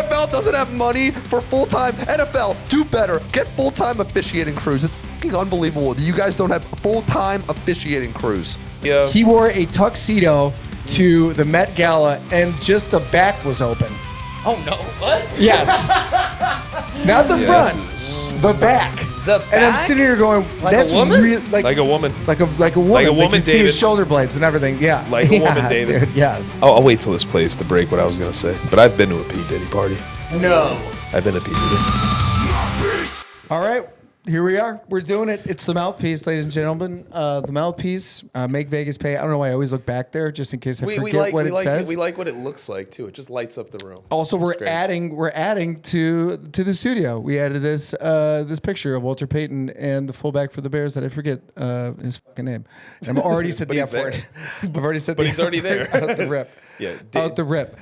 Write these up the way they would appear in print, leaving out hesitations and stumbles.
NFL doesn't have money for full-time. NFL, do better. Get full-time officiating crews. It's fucking unbelievable that you guys don't have full-time officiating crews. Yeah. He wore a tuxedo to the Met Gala, and just the back was open. Oh no! What? Yes. Not the front, the back. The And I'm back? sitting here going, Like a "That's woman? real- Like a woman. like a woman. Like a woman, you see David. his shoulder blades and everything. Yeah. Like a woman, Yeah, David. Dude, yes. I'll wait till this plays to break what I was going to say. But I've been to a P. Diddy party. No. I've been to P. Diddy. All right. Here we are. We're doing it. It's the mouthpiece, ladies and gentlemen. The mouthpiece. Make Vegas pay. I don't know why I always look back there, just in case I forget what it says. We like what it looks like too. It just lights up the room. Also, It's we're great. adding to the studio. We added this picture of Walter Payton and the fullback for the Bears that I forget his fucking name. And I've already said the he's F word. I've already said But the he's already F word there. out the rip. Yeah, Out the rip.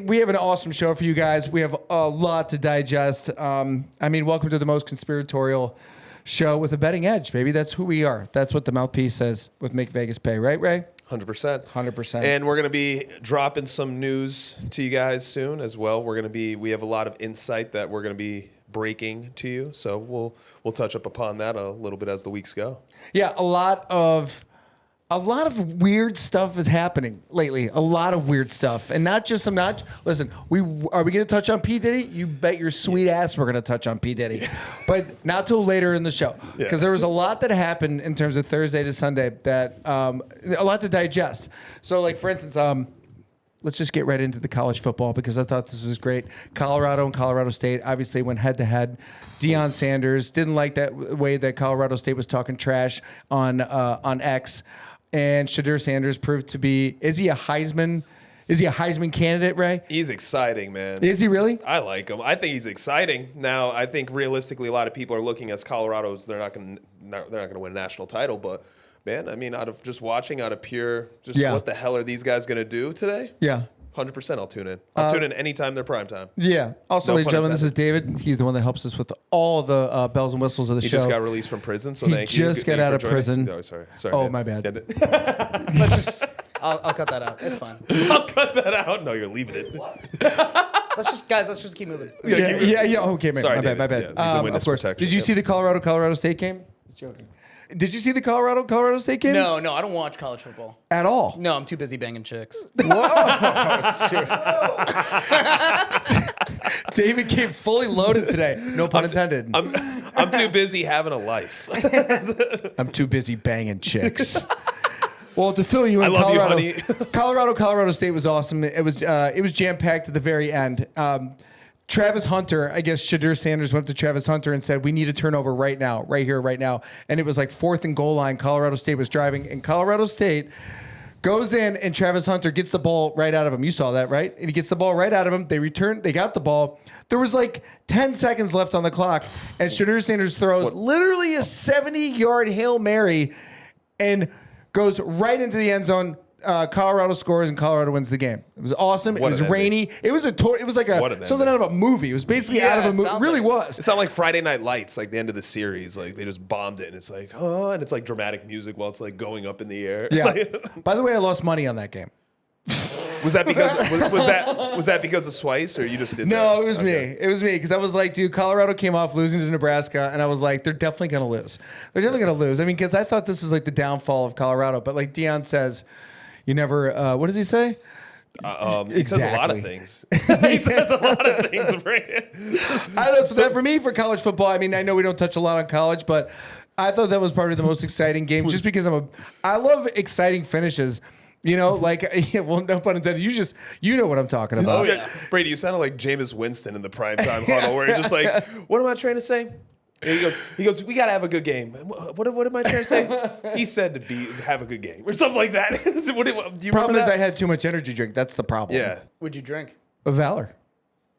We have an awesome show for you guys. We have a lot to digest. Welcome to the most conspiratorial show with a betting edge, baby. That's who we are. That's what the mouthpiece says with Make Vegas Pay, right, Ray? 100%. 100%. And we're going to be dropping some news to you guys soon as well. We have a lot of insight that we're going to be breaking to you. So we'll touch up upon that a little bit as the weeks go. Yeah, a lot of weird stuff is happening lately. A lot of weird stuff, and listen. We going to touch on P Diddy? You bet your sweet ass we're going to touch on P Diddy, but not till later in the show because there was a lot that happened in terms of Thursday to Sunday that a lot to digest. So, like for instance, let's just get right into the college football because I thought this was great. Colorado and Colorado State obviously went head to head. Deion Sanders didn't like that way that Colorado State was talking trash on X. And Shadur Sanders proved to be, is he a Heisman candidate, Ray? He's exciting, man. Is he really? I like him. I think he's exciting. Now, I think realistically, a lot of people are looking as Colorado's. They're not going to win a national title, but man, I mean, out of pure, what the hell are these guys going to do today? Yeah. 100%. I'll tune in. I'll tune in anytime they're prime time. Yeah. Also, No ladies and pun gentlemen, this is David. He's the one that helps us with all the bells and whistles of the He show. just got released from prison, so He thank you. just got out of prison. No, sorry. Oh, man. my bad. Let's just. I'll cut that out. It's fine. I'll cut that out. No, you're leaving it. Let's just keep moving. Yeah. Okay, man. Sorry, my bad. David. Yeah, he's a witness of course. protection. Did you see the Colorado State game? Joking. Did you see the Colorado State game? No, I don't watch college football. At all? No, I'm too busy banging chicks. David came fully loaded today. No pun intended. I'm too busy having a life. I'm too busy banging chicks. Well, to fill you in, I love you, honey. Colorado State was awesome. It was jam packed at the very end. Travis Hunter, I guess Shadur Sanders went up to Travis Hunter and said, "We need a turnover right now, right here, right now." And it was like 4th and goal line. Colorado State was driving, and Colorado State goes in, and Travis Hunter gets the ball right out of him. You saw that, right? And he gets the ball right out of him. They returned. They got the ball. There was like 10 seconds left on the clock, and Shadur Sanders throws literally a 70-yard Hail Mary and goes right into the end zone. Colorado scores and Colorado wins the game. It was awesome. It was rainy. It was like something out of a movie. It was basically out of a movie. It really was. It sounded like Friday Night Lights, like the end of the series. Like they just bombed it, and it's like, oh, and it's like dramatic music while it's like going up in the air. Yeah. By the way, I lost money on that game. Was that because was that because of Swice, or you just did? No, that? it was me. It was me because I was like, dude, Colorado came off losing to Nebraska, and I was like, they're definitely gonna lose. They're definitely gonna lose. I mean, because I thought this was like the downfall of Colorado, but like Deion says, you never. What does he say? He says a lot of things. He says a lot of things, Brandon. I don't know. So for me, for college football, I mean, I know we don't touch a lot on college, but I thought that was probably the most exciting game, just because I love exciting finishes. You know, like, well, no pun intended. You know what I'm talking about. Oh yeah, Brady, you sounded like Jameis Winston in the primetime huddle, where he's just like, "What am I trying to say?" And he goes, "We gotta have a good game." What am I trying to say? He said to have a good game or something like that. Do you remember Problem is, that? I had too much energy drink. That's the problem. Yeah, Would you drink? A Valor.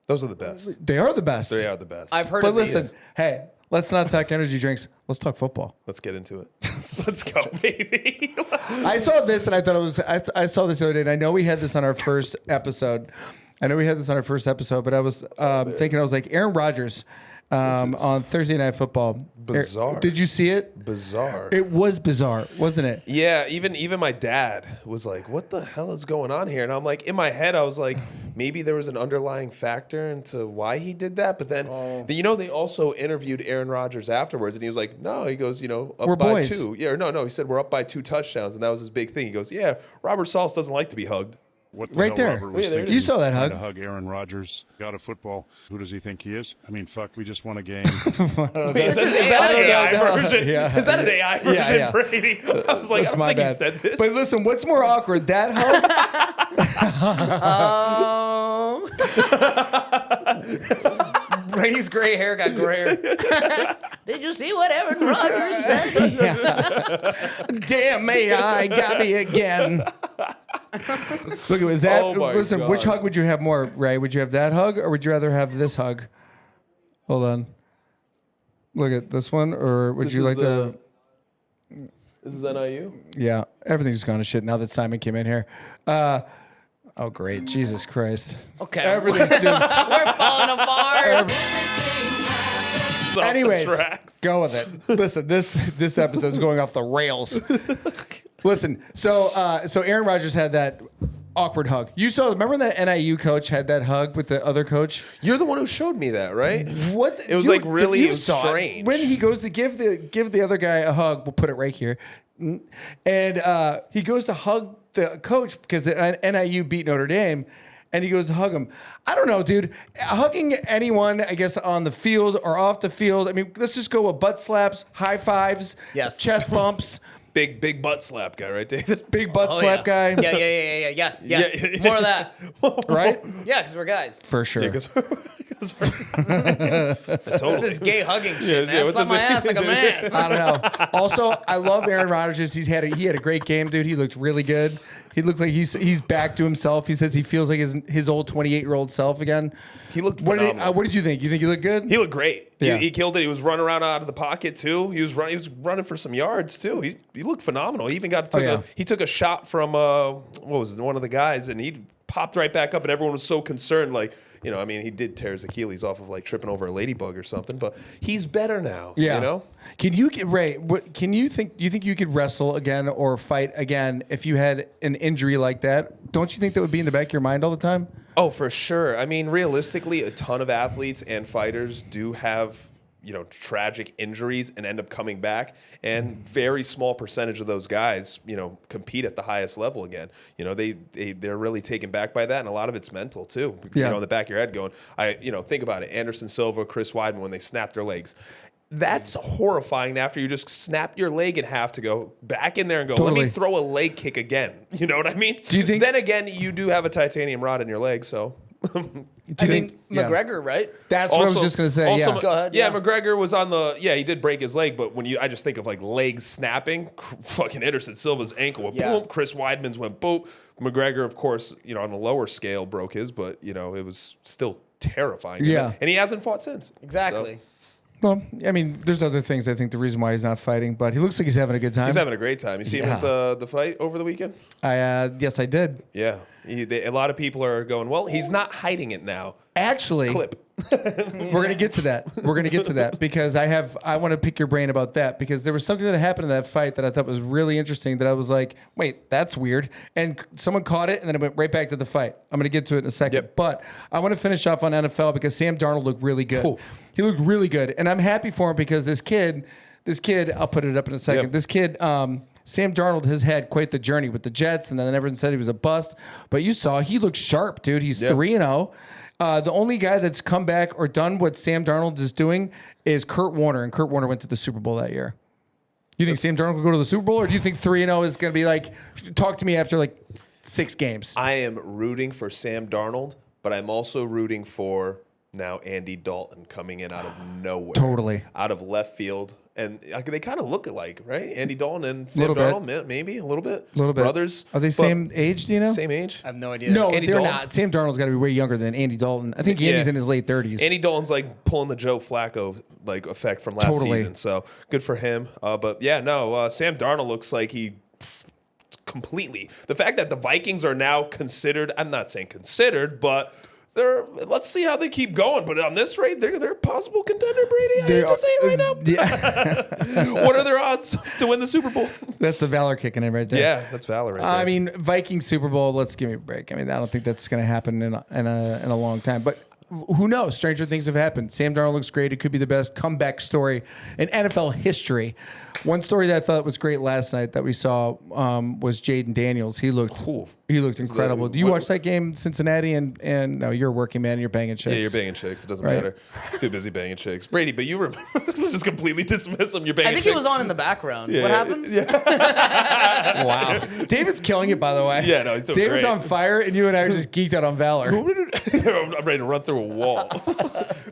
those are the best. They are the best. They are the best. I've heard But of listen, these. hey, let's not talk energy drinks. Let's talk football. Let's get into it. Let's go, baby. I saw this and I thought it was. I saw this the other day, and I know we had this on our first episode. But I was thinking, I was like, Aaron Rodgers on Thursday Night Football. Bizarre. Did you see it? Bizarre. It was bizarre, wasn't it? Yeah, even my dad was like, "What the hell is going on here?" And I'm like, in my head, I was like, maybe there was an underlying factor into why he did that. But then, they also interviewed Aaron Rodgers afterwards, and he was like, no, he goes, up We're by boys. 2. Yeah, no, he said we're up by 2 touchdowns, and that was his big thing. He goes, yeah, Robert Saleh doesn't like to be hugged. What the Right hell there. Robert was Yeah, there it thinking, You saw that trying hug. to hug Aaron Rodgers, God of football. Who does he think he is? I mean, fuck, we just won a game. Wait, is that an AI version? Yeah. Is that an AI version, yeah. Brady? I was like, That's I don't my think bad. he said this. But listen, what's more awkward, that hug? Brady's gray hair got grayer. Did you see what Aaron Rodgers said? Damn me, I got me again. Look, was that? Oh my Listen, which God. hug would you have more, Ray? Would you have that hug, or would you rather have this hug? Hold on. Look at this one, or would This you is like the? This is NIU? Yeah, everything's gone to shit now that Simon came in here. Oh, great, Jesus Christ! Okay. Everything's doing. We're falling apart. Anyways, Tracks. go with it. Listen, this episode's going off the rails. Listen, so Aaron Rodgers had that awkward hug. You saw, remember that NIU coach had that hug with the other coach? You're the one who showed me that, right? What? It was you- like really you it was saw it. strange. When he goes to give the other guy a hug, we'll put it right here, and he goes to hug the coach because NIU beat Notre Dame. And he goes to hug him. I don't know, dude. Hugging anyone, I guess, on the field or off the field. I mean, let's just go with butt slaps, high fives, Yes. chest bumps, Big butt slap guy, right, David? big butt Oh, slap yeah. guy. Yeah. Yes. Yeah. More of that. Right? Yeah, because we're guys. For sure. Totally. This is gay hugging shit, man. yeah, Slap what's my this- ass like a man. I don't know. Also, I love Aaron Rodgers. He had a great game, dude. He looked really good. He looked like he's back to himself. He says he feels like his old 28-year-old self again. He looked What phenomenal. did you think? You think he looked good? He looked great. Yeah. He killed it. He was running around out of the pocket too. He was running for some yards too. He looked phenomenal. He even took a shot from what was it, one of the guys, and he popped right back up, and everyone was so concerned. Like, I mean, he did tear his Achilles off of like tripping over a ladybug or something, but he's better now. Yeah. Can you get Ray? Do you think you could wrestle again or fight again if you had an injury like that? Don't you think that would be in the back of your mind all the time? Oh, for sure. I mean, realistically, a ton of athletes and fighters do have, tragic injuries and end up coming back. And very small percentage of those guys, compete at the highest level again. They're really taken back by that. And a lot of it's mental too. Yeah. In the back of your head going, think about it. Anderson Silva, Chris Weidman, when they snapped their legs. That's horrifying after you just snap your leg in half to go back in there and go, let Totally. me throw a leg kick again. You know what I mean? Do you think- Then again, you do have a titanium rod in your leg, so... I think McGregor, right? That's what I was just going to say. Also, Yeah. Go ahead, Yeah, yeah. McGregor was on he did break his leg, but I just think of like legs snapping, fucking Anderson Silva's ankle went Yeah. boom, Chris Weidman's went boom. McGregor, of course, on a lower scale broke his, but it was still terrifying. Yeah. And he hasn't fought since. Exactly. So, Well, I mean, there's other things. I think the reason why he's not fighting, but he looks like he's having a good time. he's having a great time. You see him at the fight over the weekend? Yes, I did. Yeah. A lot of people are going, well, he's not hiding it now. Actually, Clip. we're gonna get to that. We're gonna get to that because I want to pick your brain about that because there was something that happened in that fight that I thought was really interesting. That I was like, wait, that's weird. And someone caught it, and then it went right back to the fight. I'm gonna get to it in a second. Yep. But I want to finish off on NFL because Sam Darnold looked really good. Oof. He looked really good, and I'm happy for him because this kid, I'll put it up in a second. Yep. This kid. Sam Darnold has had quite the journey with the Jets, and then everyone said he was a bust. But you saw he looked sharp, dude. He's 3-0. The only guy that's come back or done what Sam Darnold is doing is Kurt Warner, and Kurt Warner went to the Super Bowl that year. You think Sam Darnold will go to the Super Bowl, or do you think 3-0 is going to be like, talk to me after like 6 games? I am rooting for Sam Darnold, but I'm also rooting for now Andy Dalton coming in out of nowhere. Totally. Out of left field. And they kind of look alike, right? Andy Dalton and Sam Little bit. Darnold, maybe a little bit. A little bit. Brothers. Are they but same age, do you know? Same age. I have no idea. No, Andy they're Dalton? not. Sam Darnold's got to be way younger than Andy Dalton. I think Yeah. Andy's in his late 30s. Andy Dalton's like pulling the Joe Flacco like effect from last Totally. season. So good for him. But yeah, no, Sam Darnold looks like he completely. The fact that the Vikings are now considered, I'm not saying considered, but let's see how they keep going. But on this rate, they're a possible contender, Brady. I hate to say it right now. Yeah. What are their odds to win the Super Bowl? That's the Valor kicking in right there. Yeah, that's Valor right there. I mean, Vikings Super Bowl. Let's give me a break. I mean, I don't think that's going to happen in a long time. But who knows? Stranger things have happened. Sam Darnold looks great. It could be the best comeback story in NFL history. One story that I thought was great last night that we saw was Jaden Daniels. He looked incredible. Do you watch that game, Cincinnati? And no, you're a working man. You're banging chicks. Yeah, you're banging chicks. It doesn't matter. Too busy banging chicks. Brady, but you remember just completely dismiss him. You're banging I think chicks. it was on in the background. Yeah, what happened? Yeah. Wow. David's killing it, by the way. Yeah, no, he's doing David's great. on fire, and you and I are just geeked out on Valor. I'm ready to run through a wall.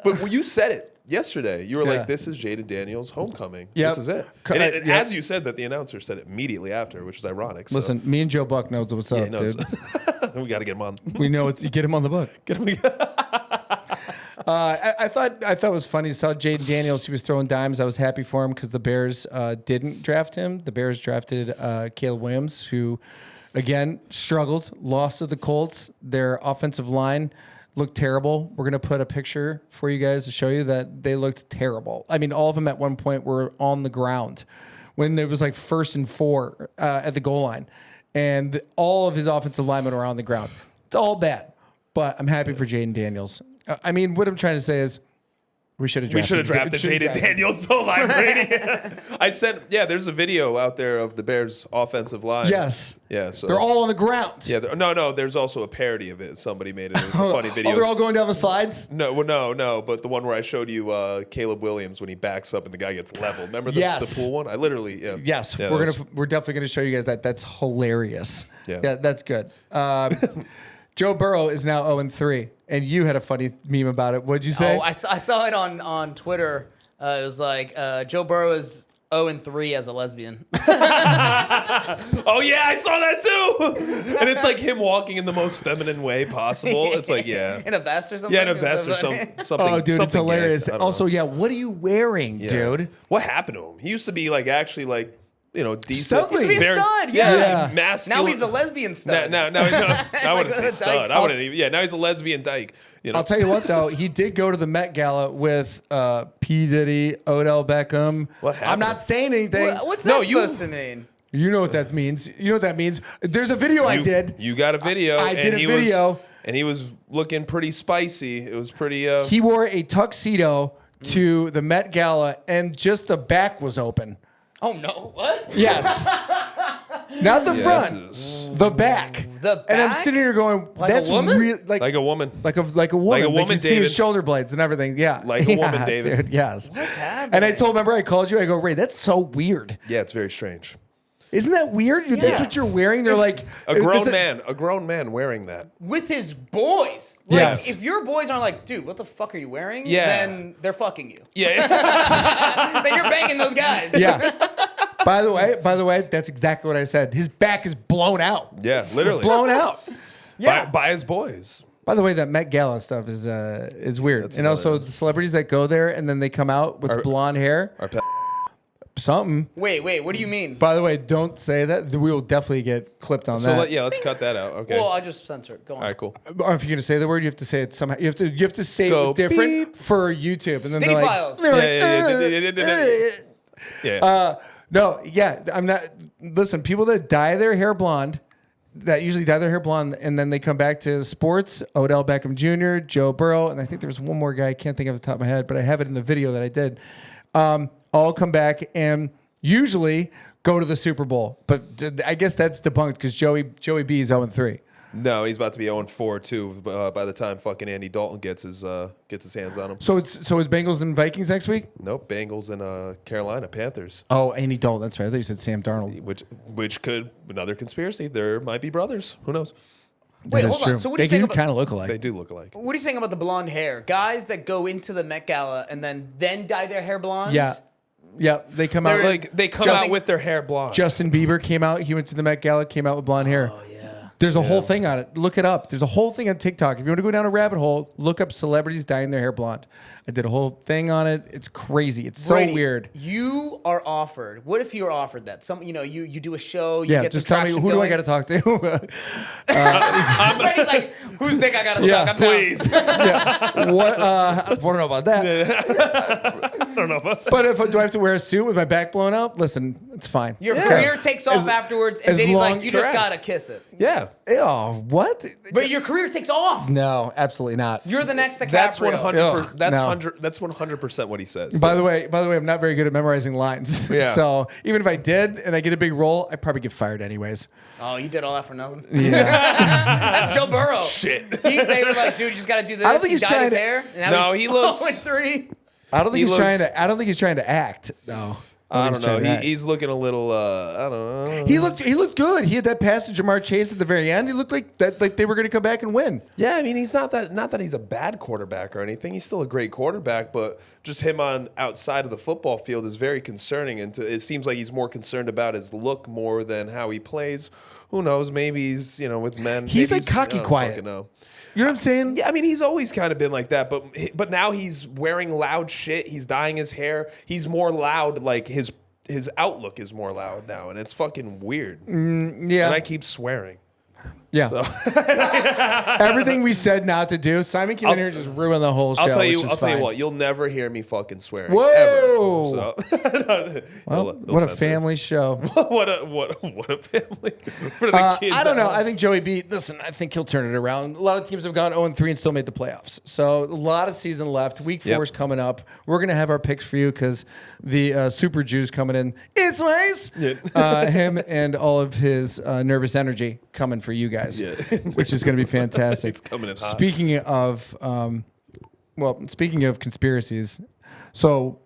But when you said it yesterday, you were Yeah. like, "This is Jaden Daniels' homecoming. Yep. This is it." Yep. And as you said that, the announcer said it immediately after, which is ironic. So. Listen, me and Joe Buck knows what's Yeah, up, no, dude. we got to get him on. We know it's you get him on the book. Get him. I thought it was funny. Saw Jaden Daniels. He was throwing dimes. I was happy for him because the Bears didn't draft him. The Bears drafted Caleb Williams, who again struggled, lost to the Colts. Their offensive line looked terrible. We're gonna put a picture for you guys to show you that they looked terrible. I mean, all of them at one point were on the ground when it was like 1st and 4 at the goal line, and all of his offensive linemen were on the ground. It's all bad, but I'm happy for Jaden Daniels. I mean, what I'm trying to say is we should have drafted Jaden Daniels the line, Brady. I sent, there's a video out there of the Bears' offensive line. Yes. Yeah, so They're all on the ground. Yeah, no, there's also a parody of it. Somebody made it. It was a funny video. Oh, they're all going down the slides? No, but the one where I showed you Caleb Williams when he backs up and the guy gets leveled. Remember the pool one? I literally, Yes, yeah, we're definitely gonna show you guys that. That's hilarious. Yeah. That's good. Joe Burrow is now 0-3, and you had a funny meme about it. What'd you say? Oh, I saw it on Twitter. It was like Joe Burrow is 0-3 as a lesbian. Oh yeah, I saw that too. And it's like him walking in the most feminine way possible. It's like in a vest or something. Yeah, in a vest or something. Oh, dude, it's hilarious. Gay. Also, what are you wearing, dude? What happened to him? He used to be like actually like decent. Studly. Used to be a Very- stud, Yeah. masculine. Now he's a lesbian stud. Now I wouldn't say Like stud. dykes. I wouldn't even. Yeah, now he's a lesbian dyke. I'll tell you what, though, he did go to the Met Gala with P. Diddy, Odell Beckham. What happened? I'm not saying anything. What's No, that you- supposed to mean? You know what that means. You know what that means. There's a video I did. You got a video. I did and a video. And he was looking pretty spicy. It was pretty. He wore a tuxedo to the Met Gala, and just the back was open. Oh no! What? Yes. Not the front, the back. The And I'm back? sitting here going, Like a that's woman? real, like a woman. like a woman. Like a woman, you see David. his shoulder blades and everything. Yeah. Like a woman, Yeah, David. Dude, yes. What's happening? And I told, remember I called you, I go, Ray, that's so weird. Yeah, it's very strange. Isn't that weird? That's Yeah. what you're wearing? They're like A grown man wearing that. with his boys. Like, Yes. if your boys aren't like, dude, what the fuck are you wearing? Yeah. Then they're fucking you. Yeah. Then you're banging those guys. Yeah. By the way, that's exactly what I said. His back is blown out. Yeah, literally. Blown out. By his boys. By the way, that Met Gala stuff is weird. That's And also another- the celebrities that go there and then they come out with blonde hair. Something. Wait, what do you mean? By the way, don't say that. We will definitely get clipped on So that. let's cut that out. Okay. Well, I'll just censor it. Go on. All right, cool. Or if you're gonna say the word, you have to say it somehow. You have to say Go it different beep. for YouTube. And then Diddy they're like, Files. Yeah. no, yeah, I'm not. Listen, people that dye their hair blonde, that usually dye their hair blonde, and then they come back to sports. Odell Beckham Jr., Joe Burrow, and I think there was one more guy. I can't think of the top of my head, but I have it in the video that I did. All come back and usually go to the Super Bowl, but I guess that's debunked because Joey B is 0-3. No, he's about to be 0-4 too. By the time fucking Andy Dalton gets his hands on him. So it's Bengals and Vikings next week. Nope, Bengals and Carolina Panthers. Oh, Andy Dalton. That's right. I thought you said Sam Darnold. Which could another conspiracy. There might be brothers. Who knows? Wait, That's hold on. true. So what are They you saying do about? kind of look alike. They do look alike. What are you saying about the blonde hair? Guys that go into the Met Gala and then dye their hair blonde? Yeah. Yeah, they come out There like is- They come out with their hair blonde. Justin Bieber came out. He went to the Met Gala, came out with blonde hair. Oh yeah. There's a whole thing on it. Look it up. There's a whole thing on TikTok. If you want to go down a rabbit hole, look up celebrities dyeing their hair blonde. I did a whole thing on it. It's crazy. It's so Brady, weird. You are offered. What if you were offered that? You do a show. You Yeah, get just some tell me, traction who do I going. got to talk to? Brady's like, whose dick I gotta suck? I'm down. Please. What? I don't know about that. I don't know. But do I have to wear a suit with my back blown out? Listen, it's fine. Your career takes off afterwards, and as Diddy's long- like, you just Correct. gotta kiss it. Yeah. Oh, what? But your career takes off. No, absolutely not. You're the next DiCaprio. That's 100%. Ugh, no. That's 100% what he says. By the way, I'm not very good at memorizing lines. Yeah. So even if I did and I get a big role, I'd probably get fired anyways. Oh, you did all that for nothing. Yeah. That's Joe Burrow. Shit. They were like, dude, you just gotta do this. I don't think he he's dyed trying his to- hair. And No, now he he's looks- 0-3. I don't think he's trying looks- to. I don't think he's trying to act. No. I don't know. Trying to act. He's looking a little. I don't know. He looked good. He had that pass to Jamar Chase at the very end. He looked like that, like they were going to come back and win. Yeah, I mean, he's not that he's a bad quarterback or anything. He's still a great quarterback, but just him on outside of the football field is very concerning. And it seems like he's more concerned about his look more than how he plays. Who knows? Maybe he's with men. He's maybe like cocky I don't quiet. fucking know. You know what I'm saying? Yeah, I mean, he's always kind of been like that, but now he's wearing loud shit. He's dyeing his hair. He's more loud. Like his outlook is more loud now, and it's fucking weird. Yeah. And I keep swearing. Yeah. Everything we said not to do, Simon came in here and just ruined the whole show. I'll tell you fine. what. You'll never hear me fucking swearing. Whoa. Ever. Well, what a family show. what a family. For the kids. I don't know. at home. I think Joey B. Listen, I think he'll turn it around. A lot of teams have gone 0-3 and still made the playoffs. So a lot of season left. Week 4 is coming up. We're gonna have our picks for you because the Super Jews coming in. It's nice. Him and all of his nervous energy coming for you guys, which is gonna be fantastic. It's coming in hot. Speaking of conspiracies, so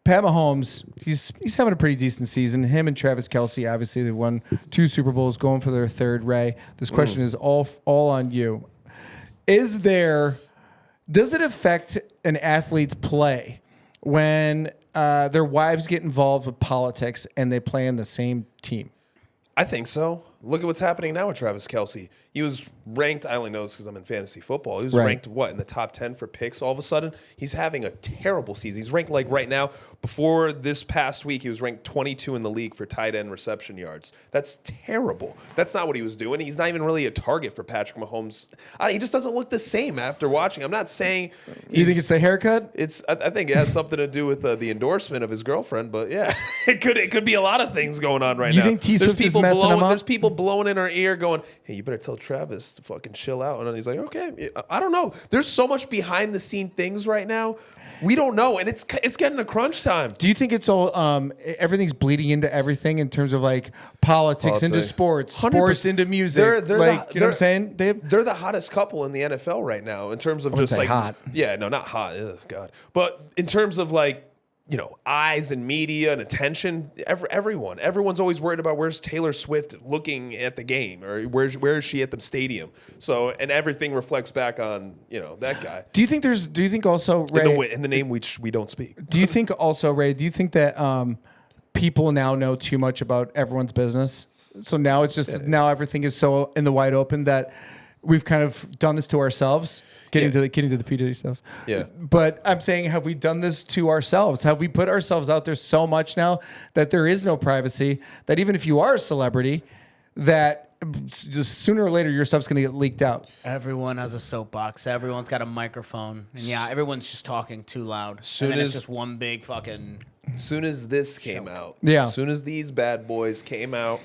Pat Mahomes, he's having a pretty decent season. Him and Travis Kelce, obviously, they won 2 Super Bowls, going for their 3rd. Ray, this question is all on you. Does it affect an athlete's play when their wives get involved with politics and they play in the same team? I think so. Look at what's happening now with Travis Kelce. He was ranked, I only know this because I'm in fantasy football. He was ranked, in the top 10 for picks. All of a sudden, he's having a terrible season. He's ranked right now, before this past week, he was ranked 22 in the league for tight end reception yards. That's terrible. That's not what he was doing. He's not even really a target for Patrick Mahomes. He just doesn't look the same after watching. I'm not saying You think it's the haircut? I think it has something to do with the endorsement of his girlfriend, but yeah, it could be a lot of things going on right now. You think T-Swift is messing him up? There's people blowing in our ear going, hey, you better tell Travis to fucking chill out. And then he's like, okay. I don't know. There's so much behind the scene things right now. We don't know. And it's getting a crunch time. Do you think it's all everything's bleeding into everything in terms of like politics into sports, 100%. sports into music? You know what I'm saying? They're the hottest couple in the NFL right now in terms of just say like hot. Yeah, no, not hot. Ugh, God. But in terms of like, eyes and media and attention, everyone's always worried about where's Taylor Swift looking at the game or where is she at the stadium. So, and everything reflects back on, that guy. Do you think also, Ray, In the name which we don't speak. do you think also, Ray, do you think that people now know too much about everyone's business? So now it's just, now everything is so in the wide open that we've kind of done this to ourselves, getting to the P. Diddy stuff. Yeah. But I'm saying, have we done this to ourselves? Have we put ourselves out there so much now that there is no privacy, that even if you are a celebrity, that just sooner or later your stuff's going to get leaked out? Everyone has a soapbox. Everyone's got a microphone. And everyone's just talking too loud. Soon and then as- it's just one big fucking... Soon as this came out, Yeah. Soon as these bad boys came out,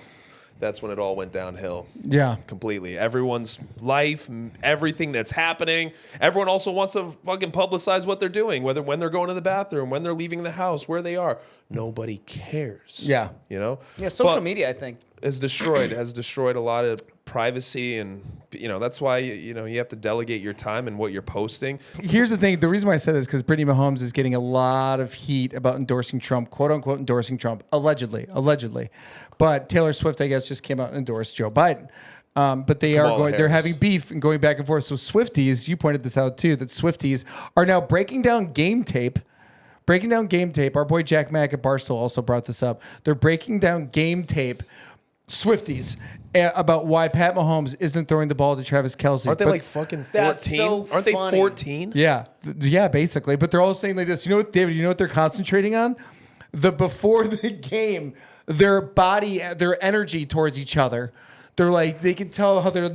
that's when it all went downhill. Yeah. Completely. Everyone's life, everything that's happening. Everyone also wants to fucking publicize what they're doing, whether when they're going to the bathroom, when they're leaving the house, where they are. Nobody cares. Yeah. Yeah, social But media, I think. has destroyed a lot of privacy, and that's why you have to delegate your time and what you're posting. Here's the thing. The reason why I said this is because Brittany Mahomes is getting a lot of heat about endorsing Trump, quote unquote, endorsing Trump, allegedly. But Taylor Swift, I guess, just came out and endorsed Joe Biden. But they're having beef and going back and forth. So Swifties, you pointed this out too, that Swifties are now breaking down game tape. Our boy Jack Mack at Barstool also brought this up. They're breaking down game tape Swifties about why Pat Mahomes isn't throwing the ball to Travis Kelce. Aren't they But- like fucking 14? That's so Aren't they funny. 14? Yeah, yeah, basically. But they're all saying like this. You know what, David? You know what they're concentrating on? The before the game, their energy towards each other. They're like they can tell how they're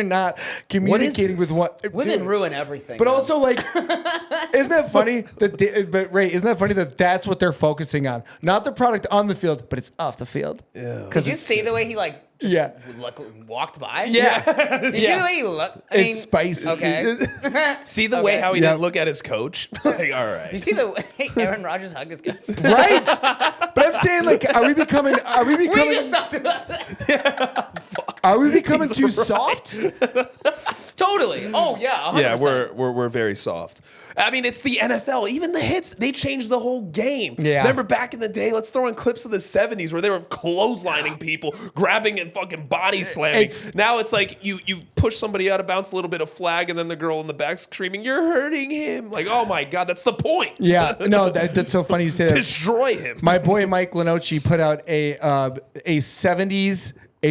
not communicating with what Women ruin everything. But man. also, like, isn't that funny? Isn't that funny that that's what they're focusing on? Not the product on the field, but it's off the field. Yeah. Did you see the way he like just walked by? Yeah. Did you see the way he looked? I mean, It's spicy. Okay. See the way Okay. how he Yeah. didn't look at his coach? Like, all right. You see the way Aaron Rodgers hugged his guys? Right? But I'm saying, like, are we becoming We just talked about that. are we becoming too soft? Totally. Oh yeah. 100%. Yeah, we're very soft. I mean, it's the NFL. Even the hits, they changed the whole game. Yeah. Remember back in the day, let's throw in clips of the 70s where they were clotheslining people, grabbing and fucking body slamming. Now it's like you push somebody out of bounds, a little bit of flag, and then the girl in the back screaming, "You're hurting him." Like, oh my God, that's the point. Yeah. No, that's so funny you say that. Destroy him. My boy Mike Lenoci put out a 70s. It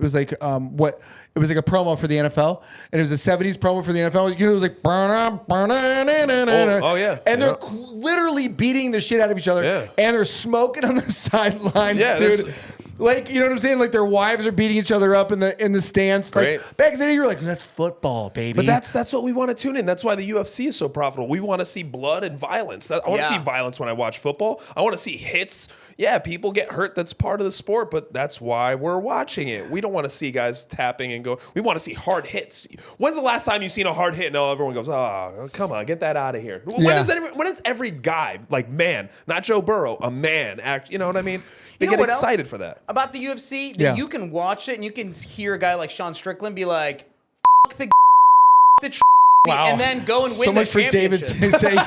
was like it was like a promo for the NFL, and it was a 70s promo for the NFL. It was like, oh, yeah. and they're literally beating the shit out of each other, Yeah. and they're smoking on the sidelines, Yeah, dude. Like, you know what I'm saying? Like their wives are beating each other up in the stands. Great. Like back in the day, you were like, that's football, baby. But that's what we want to tune in. That's why the UFC is so profitable. We want to see blood and violence. I want to see violence when I watch football. I want to see hits. Yeah, people get hurt. That's part of the sport, but that's why we're watching it. We don't want to see guys tapping and go. We want to see hard hits. When's the last time you've seen a hard hit? No, everyone goes, oh, come on, get that out of here. When is every guy, like man, not Joe Burrow, a man, act? You know what I mean? They You know get what else excited for that. About the UFC, that Yeah. you can watch it and you can hear a guy like Sean Strickland be like, "F the Wow. and then go and win so the much for David championship." saying.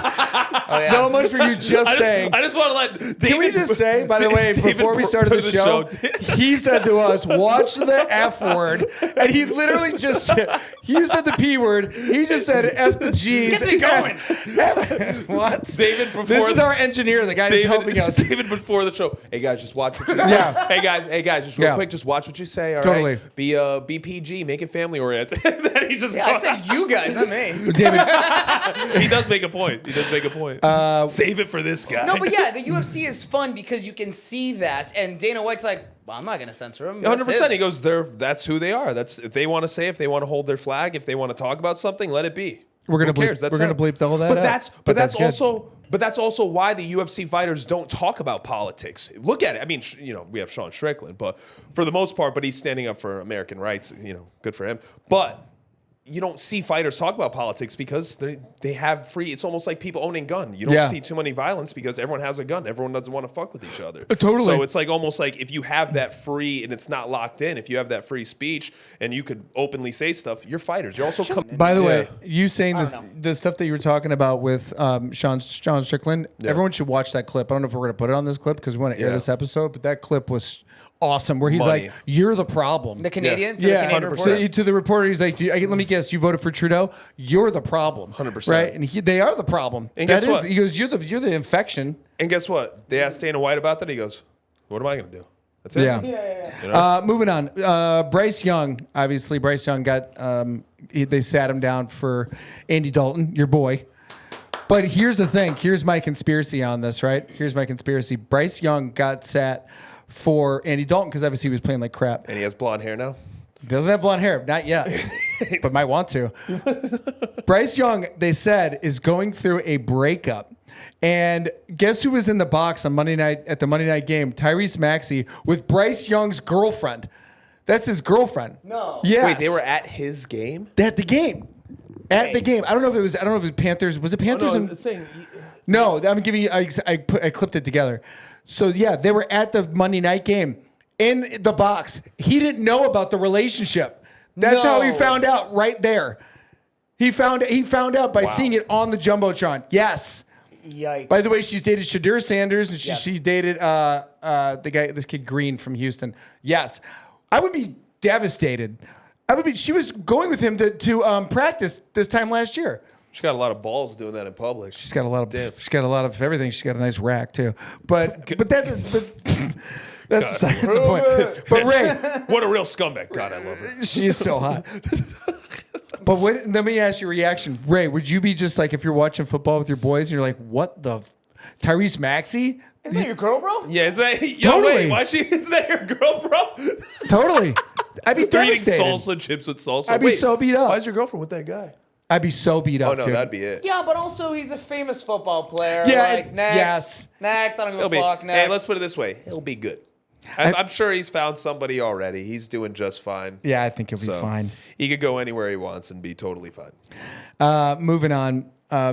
So much for you just saying. I just want to let David. Can we just say, by the way, David before we started the show, he said to us, watch the F word. And he literally just said, you said the P word. He just said F the G's. Gets me going. What? David, before This is our engineer, the guy that's helping us. David, before the show, hey guys, just watch what you Yeah. Hey guys, just real Yeah. quick, just watch what you say. All Totally. right? Be PG, make it family oriented. Then he just Yeah, I said you guys, not me. David, he does make a point. Save it for this guy. No, but yeah, the UFC is fun because you can see that, and Dana White's like, well, I'm not gonna censor him. 100%. He goes, that's who they are. That's if they want to say, if they want to hold their flag, if they want to talk about something, let it be. We're gonna Who cares? bleep- we're gonna bleep all that But out. that's But that's good. also why the UFC fighters don't talk about politics. Look at it. I mean, we have Sean Strickland, but for the most part, he's standing up for American rights. Good for him. But you don't see fighters talk about politics because they have free. It's almost like people owning gun. You don't see too many violence because everyone has a gun. Everyone doesn't want to fuck with each other. Totally. So it's like almost like if you have that free and it's not locked in. If you have that free speech and you could openly say stuff, you're fighters. You're also. by the way, you saying I this, don't know. the stuff that you were talking about with Sean Strickland, everyone should watch that clip. I don't know if we're going to put it on this clip because we want to air Yeah. this episode, but that clip was awesome where he's Money. like, you're the problem. The Canadian, to Yeah, the Canadian 100%. reporter. to the reporter, he's like, let me guess, you voted for Trudeau? You're the problem. 100%. Right? And they are the problem. And guess That is- what? He goes, you're the infection. And guess what? They asked Dana White about that. He goes, "What am I going to do?" That's it. Yeah. Moving on. Bryce Young. Obviously, Bryce Young got. They sat him down for Andy Dalton, your boy. But here's the thing. Here's my conspiracy on this. Right. Here's my conspiracy. Bryce Young got sat for Andy Dalton because obviously he was playing like crap. And he has blonde hair now. Doesn't have blonde hair, not yet, but might want to. Bryce Young, they said, is going through a breakup. And guess who was in the box on Monday night at the Monday night game? Tyrese Maxey with Bryce Young's girlfriend. That's his girlfriend. No. Yes. Wait, they were at his game? at the game. At the game. I don't know if it was Panthers. Was it Panthers? No, I'm giving you. I clipped it together. So yeah, they were at the Monday night game in the box. He didn't know about the relationship. That's how he No. found out right there. He found out by seeing it on the jumbotron. Yes. Yikes. By the way, she's dated Shadur Sanders and Yes. she dated this kid Green from Houston. Yes, I would be devastated. She was going with him to practice this time last year. She's got a lot of balls doing that in public. She's got a lot of Damn. she's got a lot of everything. She's got a nice rack too. But That's the point. But Ray, What a real scumbag. God, I love her. she is so hot. But let me ask your reaction. Ray, would you be just like, if you're watching football with your boys and you're like, what the Tyrese Maxey? Isn't that your girl, bro? Yeah, is that yo? Totally. Wait, why is that your girl, bro? Totally. I'd be They're eating devastated. salsa chips with salsa. I'd be so beat up. Why is your girlfriend with that guy? I'd be so beat up, Oh no, dude. that'd be it. Yeah, but also he's a famous football player. Yeah, Like, next. yes. Next. I don't give He'll a be. fuck. Next. Hey, let's put it this way. He'll be good. I'm sure he's found somebody already. He's doing just fine. Yeah, I think he'll be So, fine. He could go anywhere he wants and be totally fine. Moving on.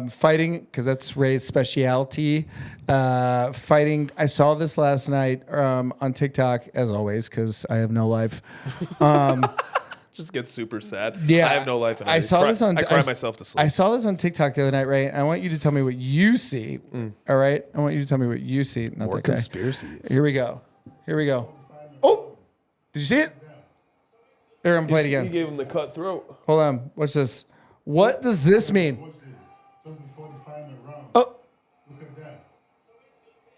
Fighting, because that's Ray's specialty. Fighting. I saw this last night on TikTok, as always, because I have no life. Just get super sad. Yeah, I have no life. And I saw this on. I cry myself to sleep. I saw this on TikTok the other night, Ray. I want you to tell me what you see. All right, I want you to tell me what you see. Not More that guy. conspiracies. Here we go. Here we go. Oh, did you see it? Here, I'm playing He again. gave him the cut throat. Hold on. Watch this. What does this mean? Watch this. Just before the final round. Oh, Look at that.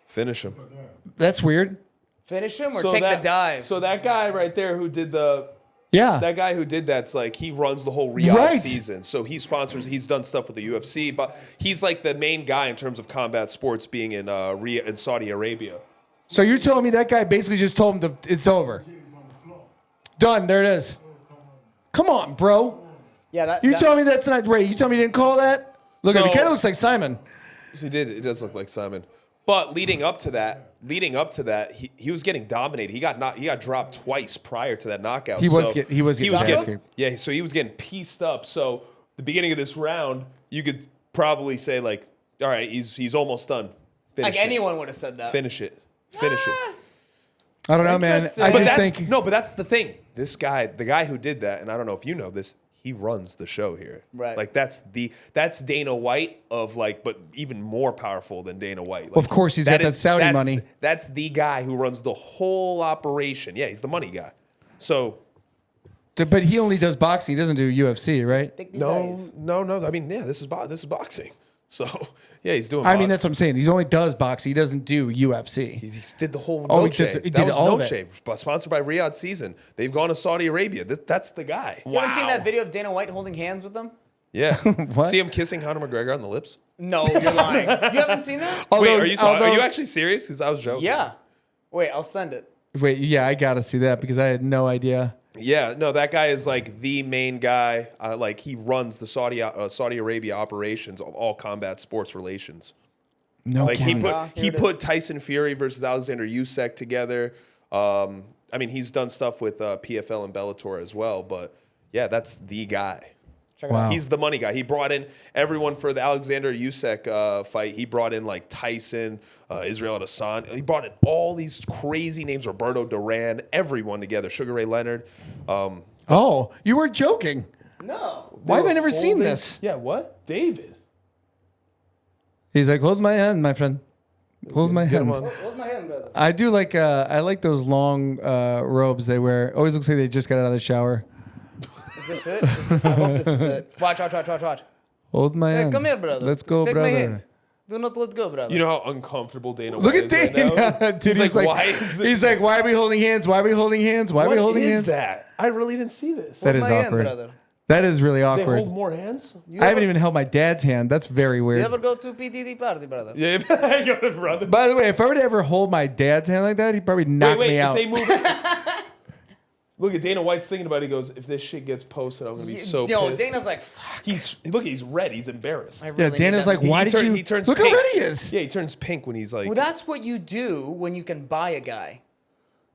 Finish him. Look at that. that's weird. Finish him or take the dive. So that guy right there who did the Yeah. that guy who did that's like he runs the whole Riyadh Right. season. So he sponsors. He's done stuff with the UFC, but he's like the main guy in terms of combat sports, being in in Saudi Arabia. So you're telling me that guy basically just told him it's over. Done. There it is. Come on, bro. Yeah, that. You that- told me that's not Ray. You told me you didn't call that? Look at So- it. It kind of looks like Simon. He did. It does look like Simon. But leading up to that, he was getting dominated. He got dropped twice prior to that knockout. He was getting dominated. yeah. So he was getting pieced up. So the beginning of this round, you could probably say like, all right, he's almost done. Finish like it. anyone would have said that. Finish it. Finish it. I don't know, man. Interesting. I But just that's think. no. But that's the thing. This guy, the guy who did that, and I don't know if you know this. He runs the show here. Right. Like that's Dana White of like, but even more powerful than Dana White. Like, Of course, he's got that Saudi that's- money. That's the guy who runs the whole operation. Yeah, he's the money guy. So But he only does boxing. He doesn't do UFC, right? Take the no. dive. I mean, yeah, this is boxing. So yeah, he's doing. I mean, that's what I'm saying. He only does boxing. He doesn't do UFC. He did the whole Oh, he Noche. did- he That did was all of Noche, sponsored by Riyadh Season. They've gone to Saudi Arabia. That's the guy. You haven't seen that video of Dana White holding hands with them? Yeah. What? See him kissing Conor McGregor on the lips? No, you're lying. You haven't seen that? Wait, Although- are you although- are you actually serious? Because I was joking. Yeah. Wait, I'll send it. Wait, yeah, I got to see that because I had no idea. Yeah, no, that guy is like the main guy. Like he runs the Saudi Arabia operations of all combat sports relations. No, Like he kidding. put Here he it is. put Tyson Fury versus Alexander Usyk together. I mean, he's done stuff with PFL and Bellator as well. But yeah, that's the guy. Check it Wow. out. He's the money guy. He brought in everyone for the Alexander Usyk fight. He brought in like Tyson, Israel Adesanya. He brought in all these crazy names, Roberto Duran, everyone together. Sugar Ray Leonard. Oh, you were joking. No. Why have I were never seen holding- this? Yeah, what? David. He's like, hold my hand, my friend. Hold my hand. him on. Hold my hand, brother. I do like, I like those long robes they wear. Always looks like they just got out of the shower. Is this it? I hope this is it. Watch. Hold my Hey, hand. come here, brother. Let's go, Take brother. my hand. Do not let go, brother. You know how uncomfortable Dana Look White at is Dana. right now? Dude, He's like, why is this? he's like, why are we holding hands? Why are we holding hands? Why are we What holding is hands? that? I really didn't see this. That Hold is my hand, awkward. brother. That is really They awkward. hold more hands? You I haven't ever- even held my dad's hand. That's very You weird. ever go to PDD party, brother? Yeah, I got it, brother. By the way, if I were to ever hold my dad's hand like that, he'd probably knock wait, me if out. they move Look at Dana White's thinking about it. He goes, if this shit gets posted, I'm going to be so Yo, pissed. Dana's like, fuck. He's red. He's embarrassed. I Yeah, really Dana's need like, that. why He did you? He turns Look pink. how red he is. Yeah, he turns pink when he's like. Well, that's what you do when you can buy a guy.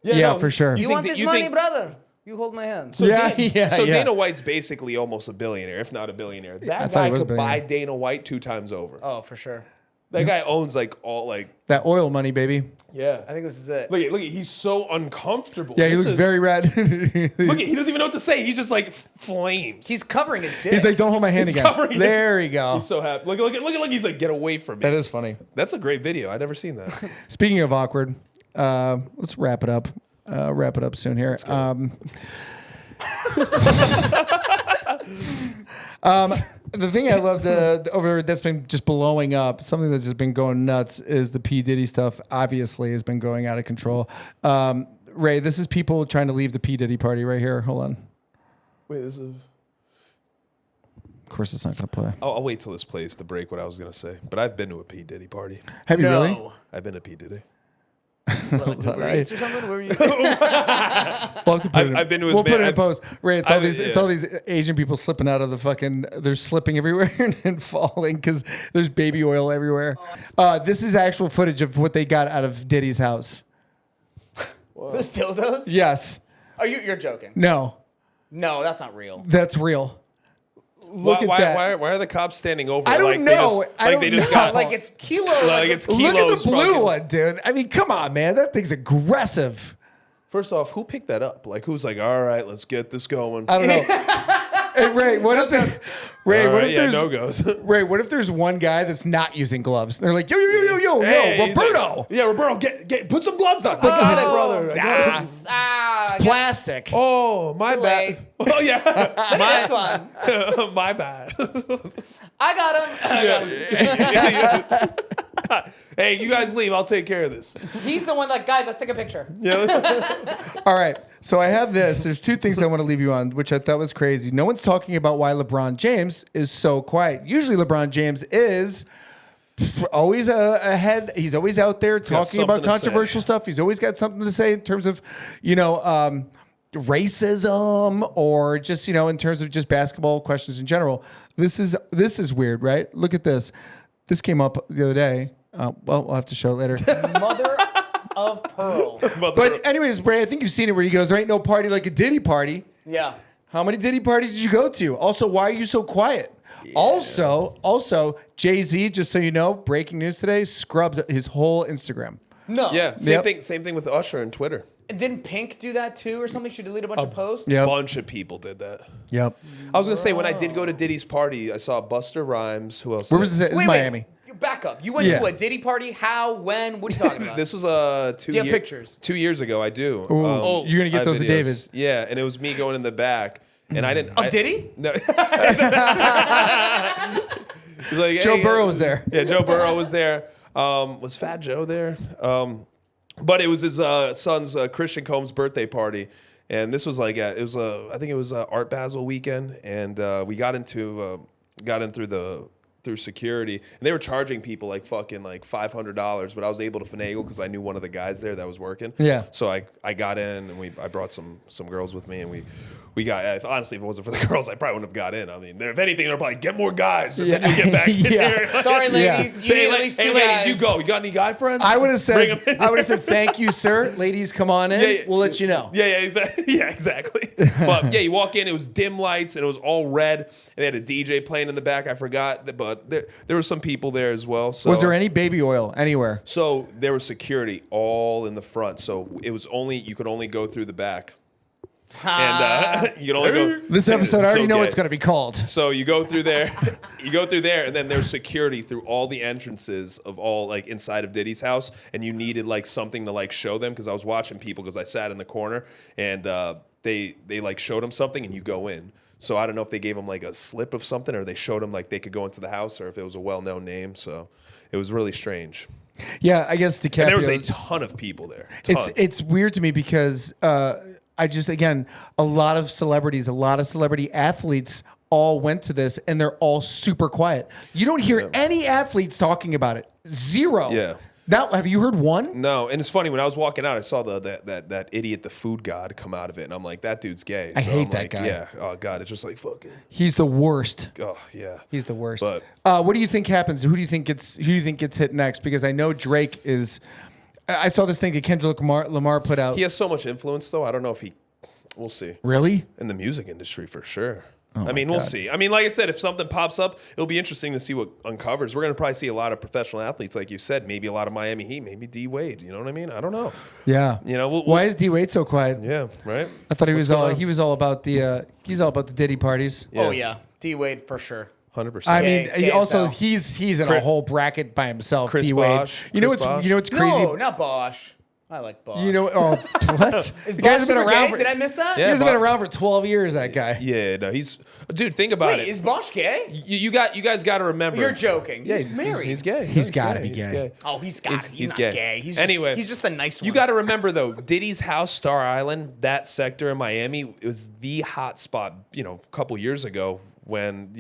Yeah, for sure. You think want that- this you money, think- brother? You hold my hand. So Yeah, Dana, yeah, So yeah. Dana White's basically almost a billionaire, if not a billionaire. I That thought he guy was a could buy billionaire. Dana White 2 times over. Oh, for sure. That guy owns like all like. That oil money, baby. Yeah. I think this is it. Look at he's so uncomfortable. Yeah, he This looks is- very red. Look at he doesn't even know what to say. He's just like flames. He's covering his dick. He's like, don't hold my hand He's again. covering his- There we go. He's so happy. Look. He's like, get away from me. That is funny. That's a great video. I've never seen that. Speaking of awkward, let's wrap it up. Wrap it up soon here. The thing I love over that's been just blowing up, something that's just been going nuts, is the P. Diddy stuff. Obviously, has been going out of control. Ray, this is people trying to leave the P. Diddy party right here. Hold on. Wait, this is. Of course, it's not going to play. I'll wait till this plays to break what I was gonna say. But I've been to a P Diddy party. Have you really? I've been to P Diddy. What, like Uber Eats or something? Where were you? We'll have to put I've been to his We'll put it man- in post. Ray, it's all I've- these. It's all these Asian people slipping out of the fucking. They're slipping everywhere and falling because there's baby oil everywhere. This is actual footage of what they got out of Diddy's house. Those dildos? Yes. Oh, you're joking. No. No, that's not real. That's real. Look at that. Why are the cops standing over? I don't know. They just got Like it's kilos. like it's kilos. Look at the blue fucking- one, dude. I mean, come on, man. That thing's aggressive. First off, who picked that up? Like, who's like, all right, let's get this going. I don't know. Hey, Ray, what if All right, there's no goes. Ray, what if there's one guy that's not using gloves? They're like, yo, Hey, he's Roberto. like, yeah, Roberto, get put some gloves on. I got it, brother. I got it. Plastic. Oh, my Too bad. late. Oh yeah, This one. my bad. I got him. Hey, you guys leave. I'll take care of this. He's the one that guy. Let's take a picture. All right. So I have this. There's two things I want to leave you on, which I thought was crazy. No one's talking about why LeBron James is so quiet. Usually LeBron James is always ahead. He's always out there talking about something to controversial stuff. He's always got something to say in terms of, racism or just, in terms of just basketball questions in general. This is weird, right? Look at this. This came up the other day. Well, we'll have to show it later. Mother of pearl. But anyways, Bray, I think you've seen it where he goes, there ain't no party like a Diddy party. Yeah. How many Diddy parties did you go to? Also, why are you so quiet? Yeah. Also, Jay-Z, just so you know, breaking news today, scrubbed his whole Instagram. No. Yeah, same thing with Usher and Twitter. Didn't Pink do that too or something? She deleted a bunch of posts? Yep. Bunch of people did that. Yep. I was gonna say when I did go to Diddy's party, I saw Busta Rhymes. Who else? Where was this? It was Miami. Wait. You back up. You went to a Diddy party? How? When? What are you talking about? This was Do you have pictures? 2 years ago. I do. Ooh, you're gonna I get have those to videos. David. Yeah, and it was me going in the back, and I didn't. Of Diddy? No. He's like, Joe hey, Burrow was there. Yeah, Joe Burrow was there. Was Fat Joe there? But it was his son's Christian Combs' birthday party, and this was like I think it was Art Basel weekend, and we got in through security, and they were charging people like fucking like $500, but I was able to finagle because I knew one of the guys there that was working. Yeah. So I got in, and I brought some girls with me, and we got. Honestly, if it wasn't for the girls, I probably wouldn't have got in. I mean, if anything, they're probably get more guys, and then you'll get back in here. Sorry, ladies. You need at least two guys. Ladies, you go. You got any guy friends? I would have Bring 'em said, in. thank you, sir. Ladies, come on in. Yeah. We'll let you know. Yeah, exactly. Yeah, exactly. But yeah, you walk in, it was dim lights, and it was all red, and they had a DJ playing in the back. I forgot, but there were some people there as well. So Was there any baby oil anywhere? So there was security all in the front. So it was you could only go through the back. And you can only go. This episode, I already know what it's going to be called. So you go through there, and then there's security through all the entrances of all like inside of Diddy's house, and you needed like something to like show them because I was watching people because I sat in the corner and they like showed them something and you go in. So I don't know if they gave them like a slip of something or they showed them like they could go into the house or if it was a well-known name. So it was really strange. Yeah, I guess DiCaprio. And there was a ton of people there. It's weird to me because I just, again, a lot of celebrity athletes all went to this and they're all super quiet. You don't hear any athletes talking about it. Zero. Yeah. Now, have you heard one? No, and it's funny when I was walking out, I saw that idiot, the food god, come out of it, and I'm like, that dude's gay. I hate I'm that like, guy. Yeah, oh god, it's just like fucking. He's the worst. Oh yeah, He's the worst. But what do you think happens? Who do you think gets hit next? Because I know Drake is. I saw this thing that Kendrick Lamar put out. he has so much influence, though. I don't know if he. We'll see. Really? In the music industry, for sure. Oh I mean, we'll see. I mean, like I said, if something pops up, it'll be interesting to see what uncovers. We're going to probably see a lot of professional athletes, like you said, maybe a lot of Miami Heat, maybe D Wade. You know what I mean? I don't know. Yeah. You know, why is D Wade so quiet? Yeah, right. I thought he was all about the Diddy parties. Yeah. Oh yeah, D Wade for sure. 100%. I mean, Gay also as hell. he's in a whole bracket by himself. Chris D Wade. Bosh. You know Chris what's Bosh. you know what's crazy? No, not Bosch. I like Bosch. You know, what? Is You guys have Bosch been super around gay? Did I miss that? You Yeah. guys have been Bosch- around for 12 years, that guy. Yeah, no, he's dude. Think about Wait, it. is Bosch gay? You guys got to remember. You're joking. Yeah, he's married. He's gay. He's No, gotta be gay. Oh, he's He's not gay. gay. He's Anyway, he's just a nice one. You got to remember though, Diddy's house, Star Island, that sector in Miami was the hot spot. You know, a couple years ago when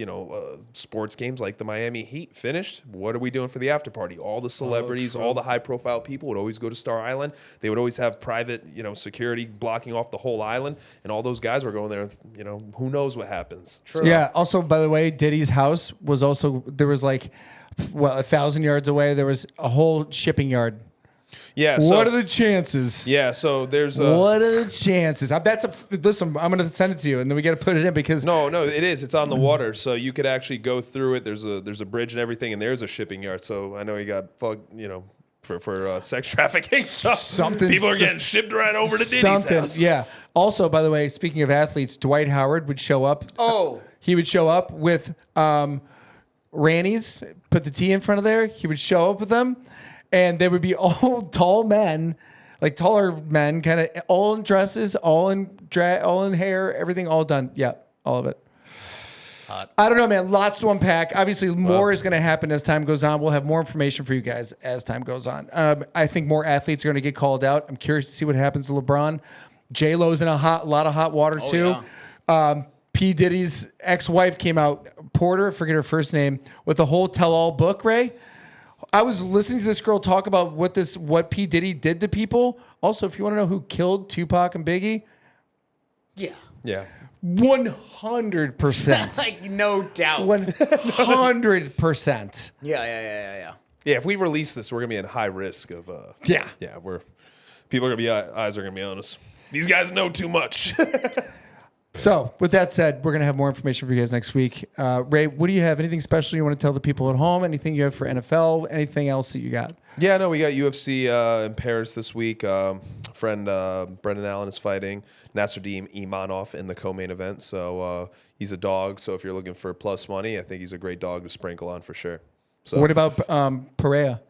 sports games like the Miami Heat finished. What are we doing for the after party? All the celebrities, all the high profile people would always go to Star Island. They would always have private, security blocking off the whole island, and all those guys were going there. Who knows what happens? True. Yeah. Also, by the way, Diddy's house was also, there was 1,000 yards away, there was a whole shipping yard. Yeah. So, What are the chances? Yeah. So there's What are the chances? Listen, I'm going to send it to you, and then we got to put it in because No, it is. It's on the water, so you could actually go through it. There's a bridge and everything, and there's a shipping yard. So I know you got for sex trafficking stuff. Something- People are getting shipped right over to Diddy's something. house. Yeah. Also, by the way, speaking of athletes, Dwight Howard would show up. Oh, He would show up with Rannies, put the T in front of there. He would show up with them, and they would be all tall men, like taller men, kind of all in dresses, all in all in hair, everything all done. Yeah, all of it. I don't know, man. Lots to unpack. Obviously, more is going to happen as time goes on. We'll have more information for you guys as time goes on. I think more athletes are going to get called out. I'm curious to see what happens to LeBron. J-Lo's in a lot of hot water too. yeah. P. Diddy's ex-wife came out, Porter, forget her first name, with a whole tell-all book, Ray. I was listening to this girl talk about what P. Diddy did to people. Also, if you want to know who killed Tupac and Biggie, yeah. Yeah. 100%. Like, no doubt. 100%. Yeah. Yeah. If we release this, we're gonna be in high risk of. Yeah. Yeah. People are gonna be eyes are gonna be on us. These guys know too much. So, with that said, we're going to have more information for you guys next week. Ray, what do you have? Anything special you want to tell the people at home? Anything you have for NFL? Anything else that you got? Yeah, no, we got UFC in Paris this week. Friend Brendan Allen is fighting Nasruddin Imanov in the co-main event. So he's a dog. So if you're looking for plus money, I think he's a great dog to sprinkle on for sure. So What about Pereira?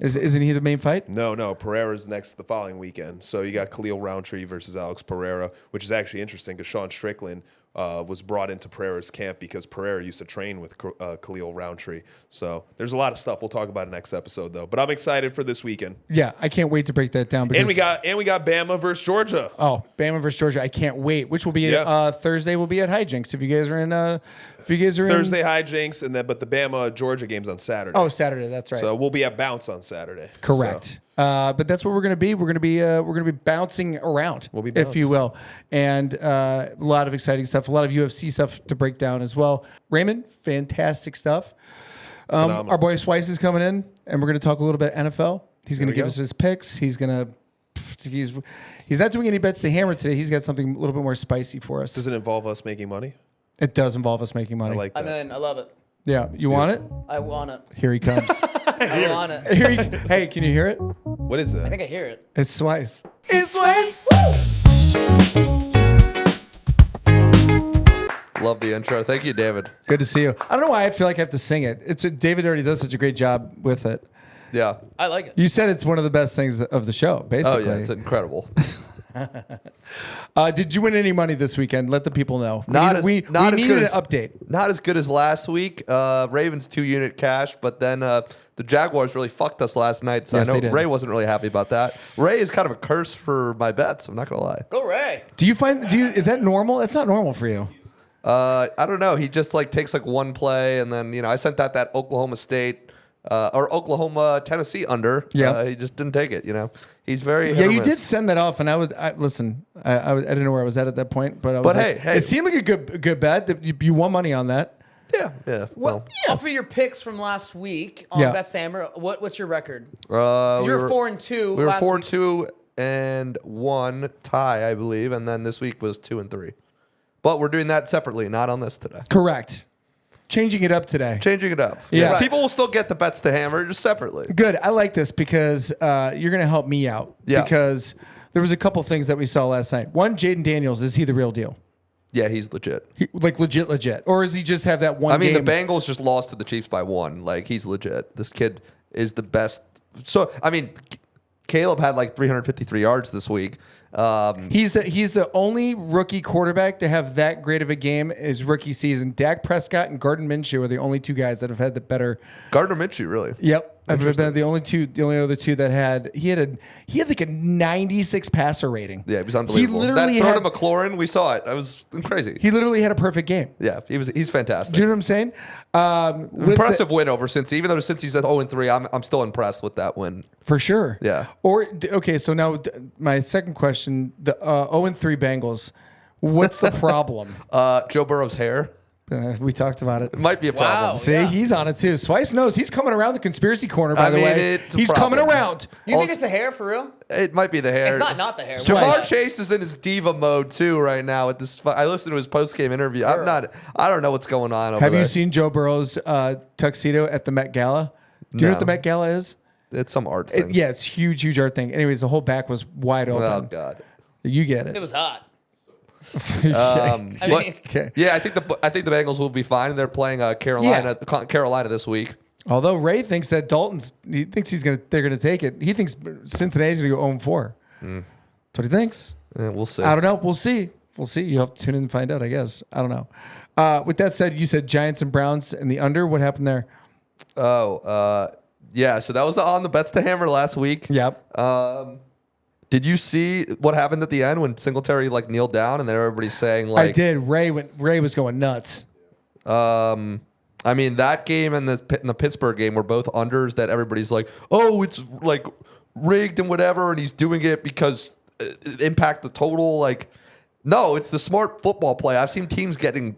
Isn't he the main fight? No, Pereira's next the following weekend. So you got Khalil Roundtree versus Alex Pereira, which is actually interesting because Sean Strickland was brought into Pereira's camp because Pereira used to train with Khalil Roundtree. So there's a lot of stuff we'll talk about in next episode though. But I'm excited for this weekend. Yeah, I can't wait to break that down. Because, And we got Bama versus Georgia. Oh, Bama versus Georgia. I can't wait. Which will be Thursday. Will be at Hijinks. If you guys are in, Thursday hijinks, but the Bama Georgia game's on Saturday. Oh, Saturday. That's right. So we'll be at Bounce on Saturday. Correct. So, But that's what we're going to be. We're going to be bouncing around, We'll be if you bounced. will, and a lot of exciting stuff, a lot of UFC stuff to break down as well. Raymond, fantastic stuff. Phenomenal. Our boy Swice is coming in, and we're going to talk a little bit NFL. He's going to we give go. us his picks. He's not doing any bets to hammer today. He's got something a little bit more spicy for us. does it involve us making money? It does involve us making money. I like that. I'm in. I love it. Yeah, you want it? I want it. Here he comes. I want it. Hey, can you hear it? What is I that? think I hear it. It's Swice. Love the intro. Thank you, David. Good to see you. I don't know why I feel like I have to sing it. David already does such a great job with it. Yeah. I like it. You said it's one of the best things of the show, Oh, basically. yeah. It's incredible. Did you win any money this weekend? Let the people know. We needed good an as update. Not as good as last week. Ravens 2-unit cash, but then the Jaguars really fucked us last night. So Yes, I they know did. Ray wasn't really happy about that. Ray is kind of a curse for my bets. I'm not gonna lie. Go Ray. Is that normal? That's not normal for you. I don't know. He just takes one play, and then I sent that Oklahoma State or Oklahoma Tennessee under. Yeah. He just didn't take it. He's very hit Yeah, or you miss. did send that off, and listen. I didn't know where I was at that point, but I was But like, hey. it seemed like a good bet. That you won money on that. Yeah. What? For your picks from last week on Yeah. Best Hammer, what's your record? Well, You were 4-2. We were last week. 4-2-1 tie, I believe, and then this week was 2-3. But we're doing that separately, not on this today. Correct. Changing it up today. Changing it up. Yeah. Right. People will still get the bets to hammer just separately. Good. I like this because you're going to help me out. Yeah. Because there was a couple things that we saw last night. One, Jaden Daniels, is he the real deal? Yeah, he's legit. Legit. Or does he just have that one I mean, game? the Bengals just lost to the Chiefs by 1. He's legit. This kid is the best. So, I mean, Caleb had like 353 yards this week. He's the only rookie quarterback to have that great of a game his rookie season. Dak Prescott and Gardner Minshew are the only two guys that have had the better. Gardner Minshew, really? Yep. I've been the only other two that had he had like a 96 passer rating. Yeah, he was unbelievable. He literally that throw to McLaurin, we saw it. That was crazy. He literally had a perfect game. Yeah, he's fantastic. Do you know what I'm saying? Impressive win over Cincy. Even though Cincy's at 0-3, I'm still impressed with that win. For sure. Yeah. Okay, so now my second question: the 0-3 Bengals. What's the problem? Joe Burrow's hair. We talked about it. It might be a problem. Wow. See, Yeah. he's on it too. Spice knows he's coming around the conspiracy corner. By the way, he's coming around. You think it's the hair for real? It might be the hair. It's not the hair. So- Jamar Spice. Chase is in his diva mode too right now. With this, I listened to his post game interview. I don't know what's going on over Have there. you seen Joe Burrow's tuxedo at the Met Gala? Do you know what the No. Met Gala is? It's some art thing. Yeah, it's huge art thing. Anyways, the whole back was wide open. Oh God. You get it. It was hot. Okay. I mean, Okay. Yeah, I think the Bengals will be fine. They're playing Carolina this week. Although Ray thinks that he thinks they're gonna take it. He thinks Cincinnati's gonna go 0-4. That's what he thinks. Yeah, we'll see. I don't know. We'll see. You have to tune in and find out, I guess. I don't know. With that said, you said Giants and Browns and the under. What happened there? Yeah. So that was on the bets to hammer last week. Yep. Did you see what happened at the end when Singletary kneeled down and then everybody's saying I did. Ray was going nuts. I mean, that game and the Pittsburgh game were both unders that everybody's like, oh, it's like rigged and whatever, and he's doing it because it impact the total. Like, no, it's the smart football play. I've seen teams getting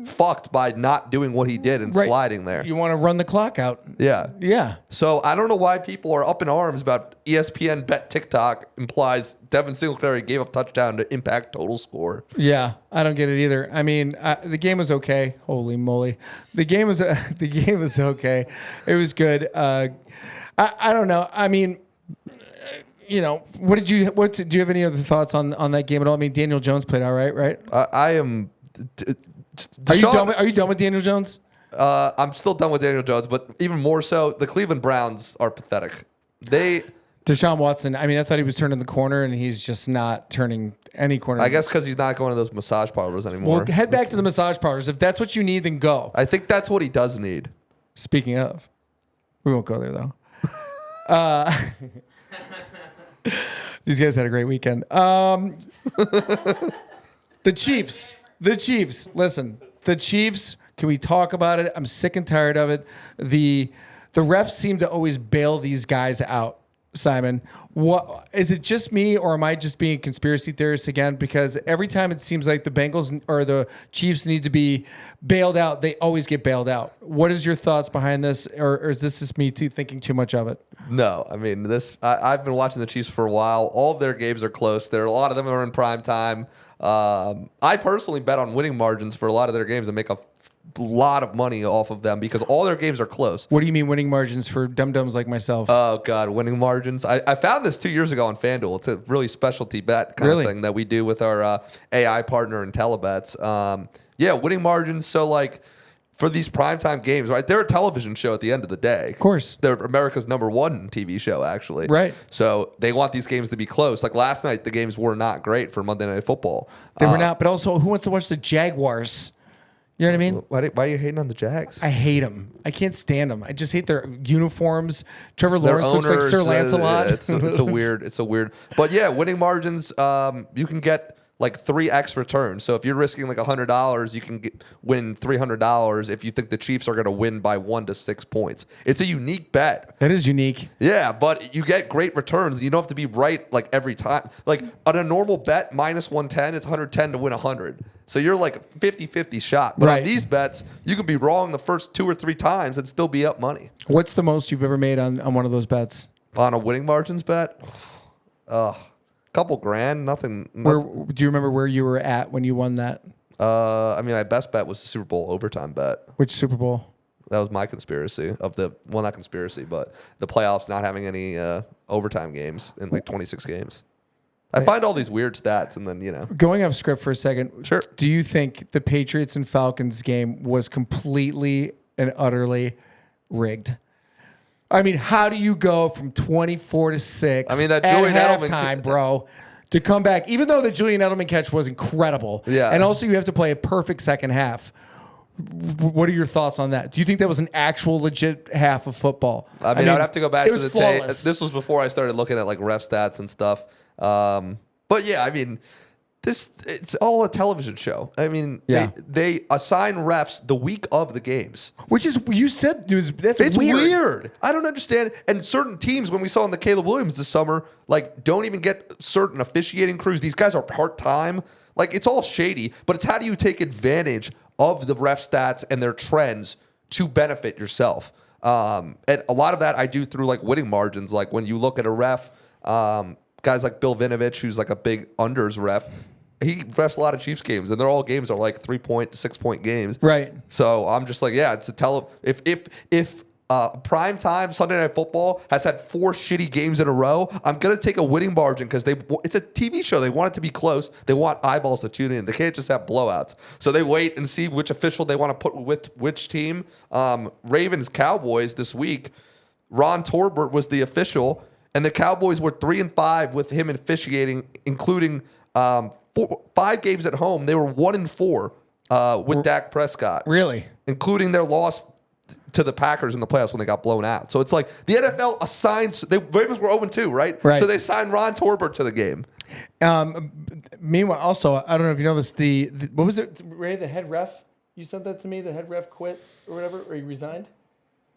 fucked by not doing what he did and Right. sliding there. You want to run the clock out. Yeah. Yeah. So I don't know why people are up in arms about ESPN bet TikTok implies Devin Singletary gave up touchdown to impact total score. Yeah, I don't get it either. I mean, the game was okay. Holy moly, the game was okay. It was good. I don't know. I mean, do you have any other thoughts on that game at all? I mean, Daniel Jones played all right? I am. Are you done with Daniel Jones? I'm still done with Daniel Jones, but even more so, the Cleveland Browns are pathetic. Deshaun Watson. I mean, I thought he was turning the corner, and he's just not turning any corner. I guess because he's not going to those massage parlors anymore. Well, head back to the massage parlors. If that's what you need, then go. I think that's what he does need. Speaking of, we won't go there though. These guys had a great weekend. The Chiefs. Listen, the Chiefs. Can we talk about it? I'm sick and tired of it. The refs seem to always bail these guys out. Simon, what is it? Just me, or am I just being a conspiracy theorist again? Because every time it seems like the Bengals or the Chiefs need to be bailed out, they always get bailed out. What is your thoughts behind this, or is this just me thinking too much of it? No, I mean I've been watching the Chiefs for a while. All of their games are close. A lot of them are in prime time. I personally bet on winning margins for a lot of their games and make a lot of money off of them because all their games are close. What do you mean winning margins for dum-dums like myself? Oh, God, winning margins. I found this 2 years ago on FanDuel. It's a really specialty bet kind of thing that we do with our AI partner IntelliBets. Winning margins. So, for these primetime games, right, they're a television show at the end of the day. Of course. They're America's #1 TV show, actually. Right. So they want these games to be close. Like last night, the games were not great for Monday Night Football. They were not, but also, who wants to watch the Jaguars? You know what I mean? Why are you hating on the Jags? I hate them. I can't stand them. I just hate their uniforms. Trevor Their Lawrence looks like Sir Lancelot. It's a weird. But yeah, winning margins. You can get 3x returns. So if you're risking $100, you can win $300 if you think the Chiefs are going to win by 1 to 6 points. It's a unique bet. That is unique. Yeah, but you get great returns. You don't have to be right every time. On a normal bet, -110, it's 110 to win 100. So you're 50-50 shot. But Right. on these bets, you can be wrong the first 2 or 3 times and still be up money. What's the most you've ever made on one of those bets? On a winning margins bet, couple grand, nothing. Where do you remember where you were at when you won that? My best bet was the Super Bowl overtime bet. Which Super Bowl? That was my conspiracy not conspiracy, but the playoffs not having any overtime games in 26 games. I find all these weird stats and then, Going off script for a second. Sure. Do you think the Patriots and Falcons game was completely and utterly rigged? I mean, how do you go from 24-6 I mean, that at Julian Edelman- halftime, bro, to come back, even though the Julian Edelman catch was incredible. Yeah. And also you have to play a perfect second half. What are your thoughts on that? Do you think that was an actual legit half of football? I mean, I would have to go back it to was the tape. flawless. This was before I started looking at like ref stats and stuff. But yeah, I mean, it's all a television show. I mean, Yeah. they assign refs the week of the games. Which is, you said, that's It's weird. weird. I don't understand. And certain teams, when we saw in the Caleb Williams this summer, like don't even get certain officiating crews. These guys are part-time. Like it's all shady, but it's how do you take advantage of the ref stats and their trends to benefit yourself? And a lot of that I do through like winning margins. Like when you look at a ref, guys like Bill Vinovich, who's like a big unders ref, he refs a lot of Chiefs games, and they're all games are like 3-point, 6-point games. Right. So I'm just like, yeah, it's a if prime time Sunday Night Football has had 4 shitty games in a row, I'm gonna take a winning margin because it's a TV show. They want it to be close. They want eyeballs to tune in. They can't just have blowouts. So they wait and see which official they want to put with which team. Ravens Cowboys this week. Ron Torbert was the official, and the Cowboys were 3-5 with him officiating, including 5 games at home. They were 1-4 with Dak Prescott, Really? including their loss to the Packers in the playoffs when they got blown out. So it's like the NFL assigns. The Ravens were 0-2, right? Right. So they signed Ron Torbert to the game. Meanwhile, also, I don't know if you know this, the what was it, Ray, the head ref? You sent that to me, the head ref quit or whatever, or he resigned?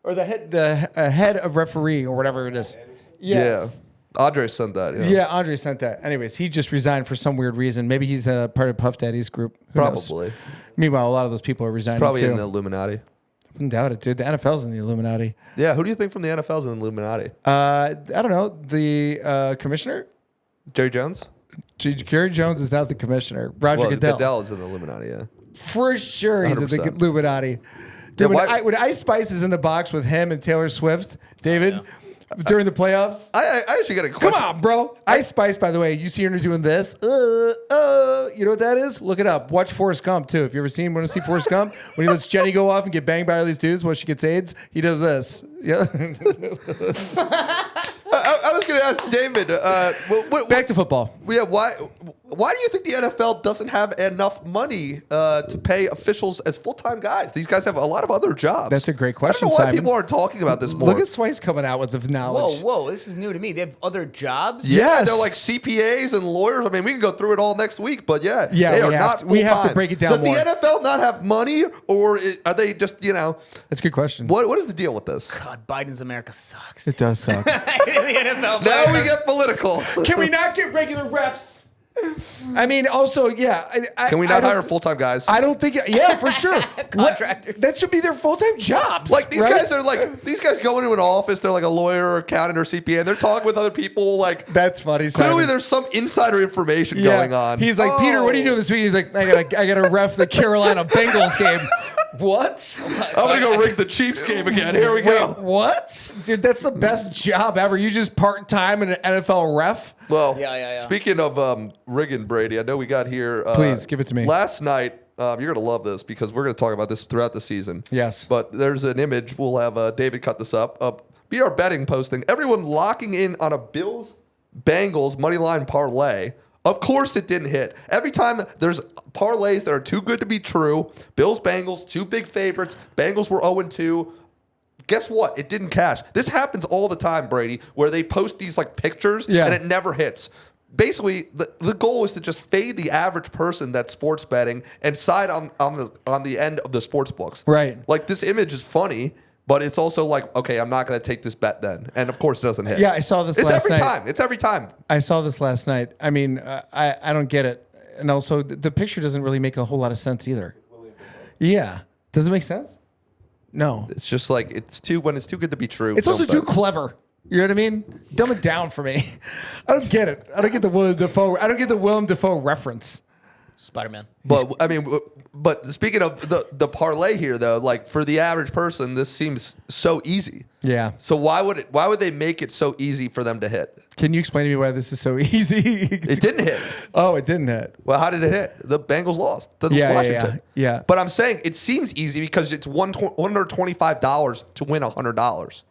Or the head of referee or whatever it is. Yes. Yeah. Andre sent that. Yeah. Yeah, Andre sent that. Anyways, he just resigned for some weird reason. Maybe he's a part of Puff Daddy's group. Who knows? Probably. Meanwhile, a lot of those people are resigning Probably too. in the Illuminati. I don't doubt it, dude. The NFL's in the Illuminati. Yeah. Who do you think from the NFL's in the Illuminati? I don't know. The commissioner? Jerry Jones? Jerry Jones is not the commissioner. Roger Well, Goodell. Goodell is in the Illuminati. Yeah. For sure, he's in the 100%. Illuminati. Dude, Yeah, when Ice Spice is in the box with him and Taylor Swift, David, during the playoffs. I actually got a question. Come on, bro. Ice Spice, by the way, you see her doing this. You know what that is? Look it up. Watch Forrest Gump, too. If you ever want to see Forrest Gump, when he lets Jenny go off and get banged by all these dudes while she gets AIDS, he does this. Yeah. I was going to ask David. Back to football. Yeah, why do you think the NFL doesn't have enough money to pay officials as full-time guys? These guys have a lot of other jobs. That's a great question, I don't know why Simon. people aren't talking about this more. Look at Spice coming out with the knowledge. Whoa, this is new to me. They have other jobs? Yeah, Yes. they're like CPAs and lawyers. I mean, we can go through it all next week, but yeah, Yeah, they we are have not to- we have to full-time. break it down Does more. the NFL not have money, or are they just, That's a good question. what is the deal with this? God, Biden's America sucks. It does suck. the NFL Now we get political. Can we not get regular refs? I mean, also, yeah. Can we I not don't- hire full-time guys? I don't think. Yeah, for sure. Contractors. That should be their full-time jobs. Like these right? guys are like these guys go into an office. They're like a lawyer or accountant or CPA. And they're talking with other people. Like That's funny. clearly, Simon. there's some insider information Yeah. going on. He's like, Peter, what are you doing this week? He's like, I gotta ref the Carolina Bengals game. What? I'm gonna go rig the Chiefs game again. Here we go. What? Dude, that's the best job ever. You just part-time in an NFL ref? Well, Yeah. Speaking of rigging, Brady, I know we got here. Please, give it to me. Last night, you're gonna love this because we're gonna talk about this throughout the season. Yes. But there's an image. We'll have David cut this up. BR betting posting. Everyone locking in on a Bills Bengals money line parlay. Of course, it didn't hit. Every time there's parlays that are too good to be true. Bills Bengals, 2 big favorites. Bengals were 0-2. Guess what? It didn't cash. This happens all the time, Brady, where they post these like pictures Yeah. and it never hits. Basically, the goal is to just fade the average person that's sports betting and side on the end of the sports books. Right. Like this image is funny, but it's also like, okay, I'm not going to take this bet then. And of course, it doesn't hit. Yeah, I saw this It's last every night. time. It's every time. I saw this last night. I mean, I don't get it. And also, the picture doesn't really make a whole lot of sense either. Yeah. Does it make sense? No. It's just like when it's too good to be true. It's also don't too bet. clever. You know what I mean? Dumb it down for me. I don't get it. I don't get the Willem Dafoe. I don't get the Willem Dafoe reference. Spider-Man. But I mean, but speaking of the parlay here, though, like for the average person, this seems so easy. Yeah. So why would they make it so easy for them to hit? Can you explain to me why this is so easy? It didn't hit. Oh, it didn't hit. Well, how did it hit? The Bengals lost. To Yeah, Washington. yeah. But I'm saying it seems easy because it's $125 to win $100.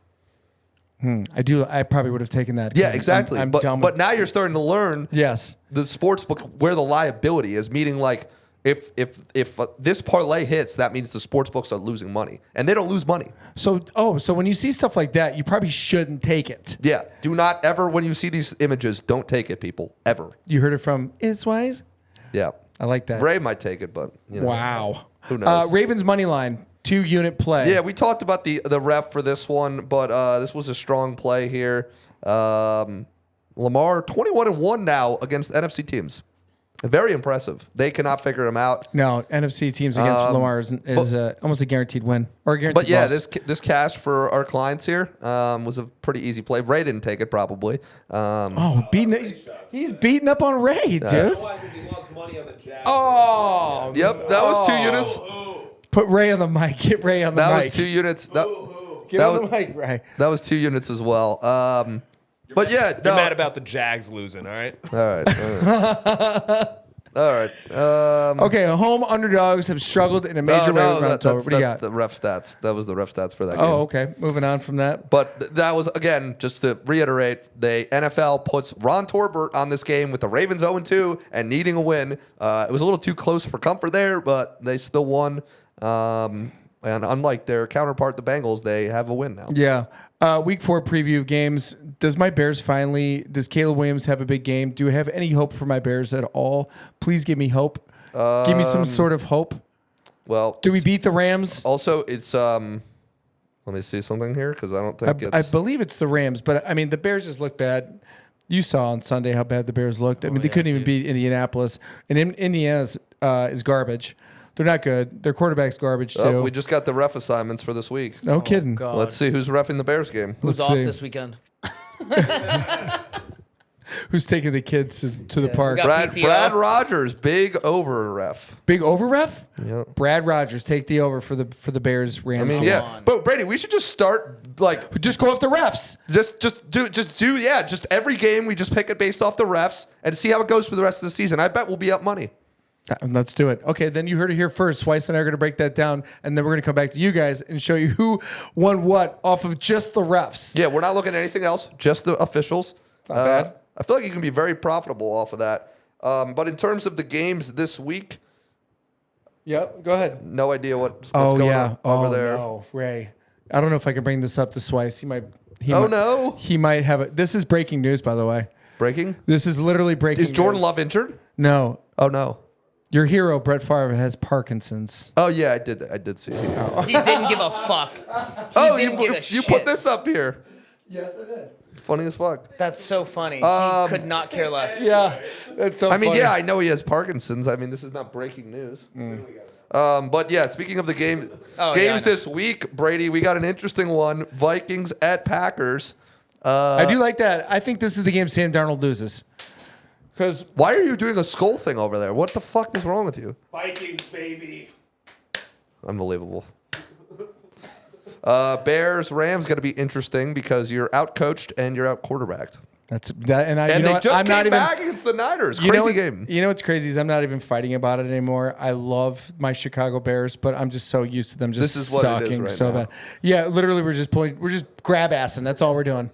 I probably would have taken that. 'cause Yeah, exactly. I'm dumb. But now you're starting to learn Yes. the sports book where the liability is, meaning like if this parlay hits, that means the sports books are losing money, and they don't lose money. So when you see stuff like that, you probably shouldn't take it. Yeah, do not ever, when you see these images, don't take it, people, ever. You heard it from Iswise? Yeah, I like that. Ray might take it, but you know, Wow. who knows? Ravens money line, 2-unit play. Yeah, we talked about the ref for this one, but this was a strong play here. Lamar 21-1 now against NFC teams. Very impressive. They cannot figure him out. No, NFC teams against Lamar is almost a guaranteed win or a guaranteed But yeah, loss. this cash for our clients here was a pretty easy play. Ray didn't take it probably. He's beating up on Ray, dude. Why? Because he lost money on the Jags. Oh, Yep, that was 2 units. put Ray on the mic. Get Ray on the That mic. was 2 units. That Get that on was- the mic, Ray. that was 2 units as well. But yeah, no. You're mad about the Jags losing, all right? All right. All right. Okay, home underdogs have struggled in a major way. no, What do you that's got? the ref stats. That was the ref stats for that game. Oh, okay. Moving on from that. But that was, again, just to reiterate, the NFL puts Ron Torbert on this game with the Ravens 0-2 and needing a win. It was a little too close for comfort there, but they still won. And unlike their counterpart, the Bengals, they have a win now. Yeah. Week 4 preview of games. Does Caleb Williams have a big game? Do you have any hope for my Bears at all? Please give me hope. Give me some sort of hope. Well, Do we beat the Rams? also, it's let me see something here because I don't think I it's. believe it's the Rams, but I mean the Bears just look bad. You saw on Sunday how bad the Bears looked. I mean they couldn't even beat Indianapolis, and Indiana's is garbage. They're not good. Their quarterback's garbage too. Oh, we just got the ref assignments for this week. No kidding. God. Let's see who's reffing the Bears game. Who's Let's off see. this weekend? Who's taking the kids to the park? we got- PTO. Brad Rodgers, big over ref. Big over ref? Yep. Brad Rodgers take the over for the Bears Rams. I mean, Come yeah, on. but Brady, we should just start like Just go off the refs. just every game we just pick it based off the refs and see how it goes for the rest of the season. I bet we'll be up money. Let's do it. Okay, then you heard it here first. Weiss and I are going to break that down, and then we're going to come back to you guys and show you who won what off of just the refs. Yeah, we're not looking at anything else, just the officials. Not bad. I feel like you can be very profitable off of that. But in terms of the games this week, Yep, go ahead. no idea what's going on over there. No, Ray. I don't know if I can bring this up to Weiss. He might. No. He might have it. This is breaking news, by the way. Breaking? This is literally breaking Is Jordan news. Love injured? No. Oh no. Your hero, Brett Favre, has Parkinson's. Oh yeah, I did see it. He didn't give a fuck. Oh, didn't give a you shit. put this up here. Yes, I did. Funny as fuck. That's so funny. He could not care less. Yeah, that's so I mean, funny. yeah, I know he has Parkinson's. I mean, this is not breaking news. But yeah, speaking of the games Oh, yeah, I know. this week, Brady, we got an interesting one. Vikings at Packers. I do like that. I think this is the game Sam Darnold loses. Because Why are you doing a skull thing over there? What the fuck is wrong with you? Vikings, baby. Unbelievable. Bears, Rams going to be interesting because you're out coached and you're out quarterbacked. that's that, and I. And you know they what? just I'm came not even. back against the Niners. You know Crazy what- game. You know what's crazy is I'm not even fighting about it anymore. I love my Chicago Bears, but I'm just so used to them just This is what it is sucking right so now. bad. Yeah, literally, we're just grab assing. That's all we're doing.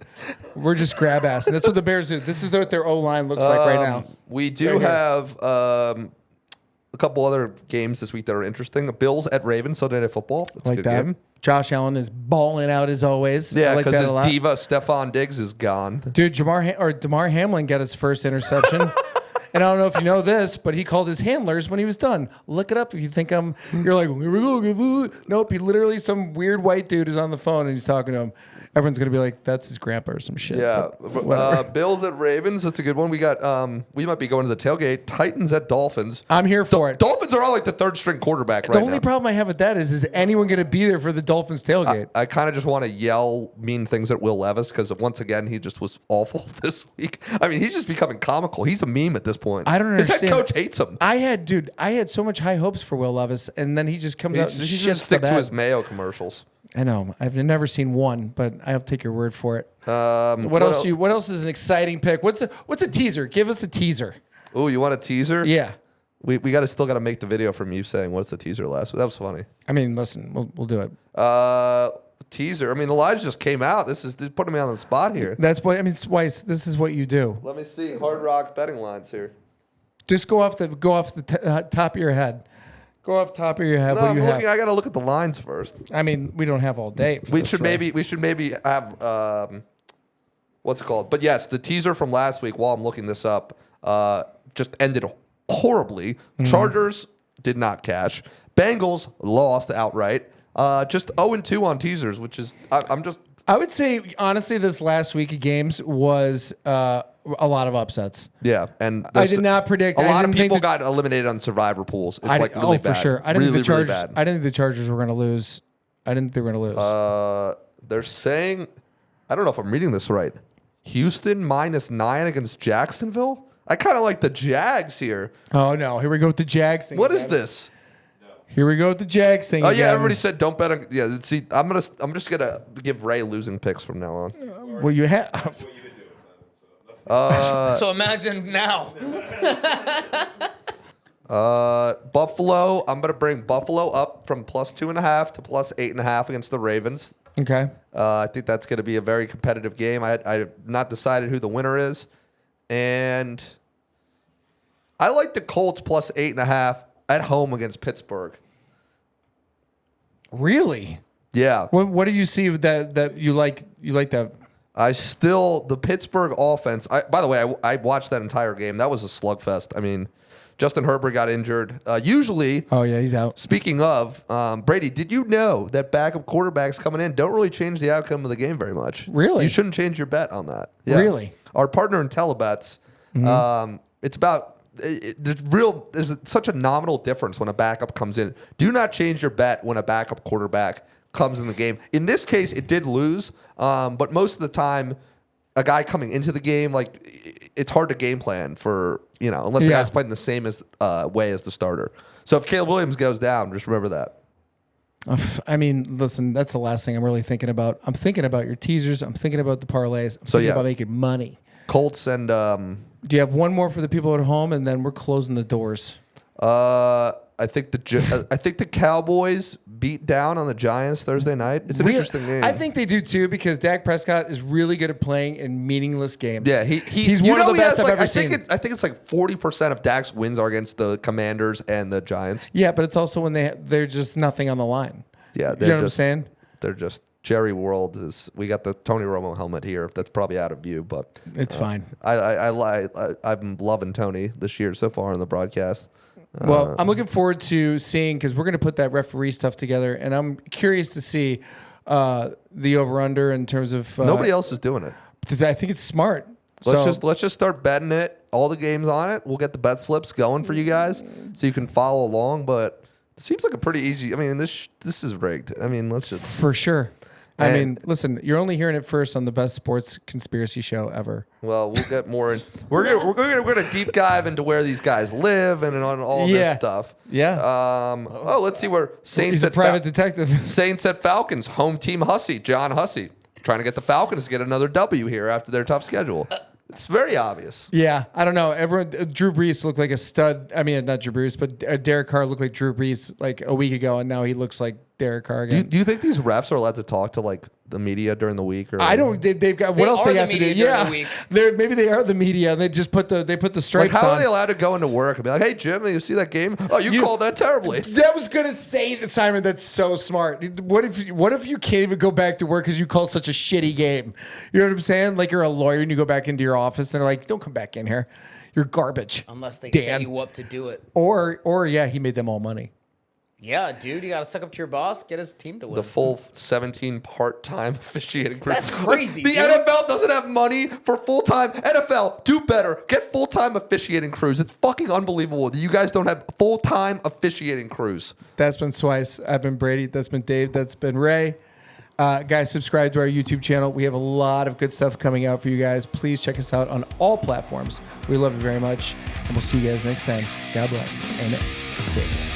We're just grab assing. That's what the Bears do. This is what their O line looks like right now. We do Right here. have a couple other games this week that are interesting. Bills at Ravens, Sunday Night Football. That's a Like good that. game. Josh Allen is balling out as always. I Yeah, like because that his a lot. diva Stephon Diggs is gone. Dude, Damar Hamlin got his first interception. And I don't know if you know this, but he called his handlers when he was done. Look it up if you think you're like, here we go. Nope, he literally, some weird white dude is on the phone and he's talking to him. Everyone's going to be like, that's his grandpa or some shit. Yeah. But whatever. Bills at Ravens. That's a good one. We got, we might be going to the tailgate. Titans at Dolphins. I'm here for it. Dolphins are all like the third string quarterback The right only now. problem I have with that is anyone going to be there for the Dolphins tailgate? I kind of just want to yell mean things at Will Levis because once again he just was awful this week. I mean, he's just becoming comical. He's a meme at this point. I don't understand. His head coach hates him. I had so much high hopes for Will Levis, and then he just comes out and He should shits just stick the to bed. his Mayo commercials. I know. I've never seen one, but I'll take your word for it. What What else is an exciting pick? What's a teaser? Give us a teaser. Oh, you want a teaser? Yeah. We still got to make the video from you saying what's the teaser last. That was funny. I mean, listen, we'll do it. teaser. I mean, the lines just came out. This is putting me on the spot here. That's what I mean. Weiss, this is what you do. Let me see Hard Rock betting lines here. Just go off the top of your head. Go off top of your head. No, What I'm do you looking. have? I got to look at the lines first. I mean, we don't have all day. For We this, should right? maybe have what's it called? But yes, the teaser from last week. While I'm looking this up, just ended horribly. Chargers did not cash. Bengals lost outright. Just 0-2 on teasers, which is I'm just. I would say honestly, this last week of games was a lot of upsets. Yeah, and I did not predict. A I lot of didn't think people that- got eliminated on survivor pools. It's I like didn't- really for bad. sure. I didn't really, think the Chargers. really bad. I didn't think the Chargers were going to lose. I didn't think they were going to lose. They're saying, I don't know if I'm reading this right. Houston -9 against Jacksonville. I kind of like the Jags here. Oh no! Here we go with the Jags thing. What is again. this? Here we go with the Jags thing. Oh again. yeah, everybody said don't bet on. Yeah, see, I'm just gonna give Ray losing picks from now on. Well, you have. So imagine now. Buffalo. I'm gonna bring Buffalo up from +2.5 to +8.5 against the Ravens. Okay. I think that's going to be a very competitive game. I have not decided who the winner is. And I like the Colts +8.5 at home against Pittsburgh. Really? Yeah. What do you see with that you like? You like that? The Pittsburgh offense. By the way, I watched that entire game. That was a slugfest. I mean, Justin Herbert got injured. Usually, Oh yeah, he's out. speaking of, Brady, did you know that backup quarterbacks coming in don't really change the outcome of the game very much? Really? You shouldn't change your bet on that. Yeah. Really? Our partner in Telebets, it's about there's such a nominal difference when a backup comes in. Do not change your bet when a backup quarterback comes in the game. In this case, it did lose, but most of the time, a guy coming into the game, like it's hard to game plan for, unless the Yeah. guy's playing the same way as the starter. So if Caleb Williams goes down, just remember that. I mean, listen, that's the last thing I'm really thinking about. I'm thinking about your teasers. I'm thinking about the parlays. I'm thinking yeah. about making money. Colts and Do you have one more for the people at home, and then we're closing the doors? I think the Cowboys beat down on the Giants Thursday night. It's an interesting game. I think they do too, because Dak Prescott is really good at playing in meaningless games. Yeah, he's one of the best I've ever seen. I think it's like 40% of Dak's wins are against the Commanders and the Giants. Yeah, but it's also when they're just nothing on the line. Yeah, You know what I'm saying? They're just Jerry World is. We got the Tony Romo helmet here. That's probably out of view, but It's fine. I'm loving Tony this year so far on the broadcast. Well, I'm looking forward to seeing, because we're going to put that referee stuff together, and I'm curious to see the over/under in terms of Nobody else is doing it. I think it's smart. Let's just start betting it. All the games on it. We'll get the bet slips going for you guys, so you can follow along. But it seems like a pretty easy. I mean, this is rigged. I mean, let's just. For sure. I And- mean, listen, you're only hearing it first on the best sports conspiracy show ever. Well, we'll get more in. We're gonna deep dive into where these guys live and on all Yeah. this stuff. Yeah. Let's see where Saints He's a at private detective. Saints at Falcons. Home team Hussey, John Hussey, trying to get the Falcons to get another W here after their tough schedule. It's very obvious. Yeah, I don't know. Everyone, Drew Brees looked like a stud. I mean, not Drew Brees, but Derek Carr looked like Drew Brees like a week ago, and now he looks like Derek Carr again. Do you think these refs are allowed to talk to like the media during the week? Or I don't. They've got what They else are they the have to do? media during Yeah, the week. Maybe they are the media, and they just put the like. stripes How on. are they allowed to go into work and be like, "Hey Jim, you see that game? Oh, you called that terribly." That was gonna say that, Simon. That's so smart. What if you can't even go back to work because you called such a shitty game? You know what I'm saying? Like you're a lawyer and you go back into your office and they're like, "Don't come back in here. You're garbage." Unless they Dan. set you up to do it. Or yeah, he made them all money. Yeah, dude, you got to suck up to your boss, get his team to win. The full 17 part-time officiating crew. That's crazy, The dude. NFL doesn't have money for full-time. NFL, do better. Get full-time officiating crews. It's fucking unbelievable that you guys don't have full-time officiating crews. That's been Swice. I've been Brady. That's been Dave. That's been Ray. Guys, subscribe to our YouTube channel. We have a lot of good stuff coming out for you guys. Please check us out on all platforms. We love you very much. And we'll see you guys next time. God bless. Amen. Dave.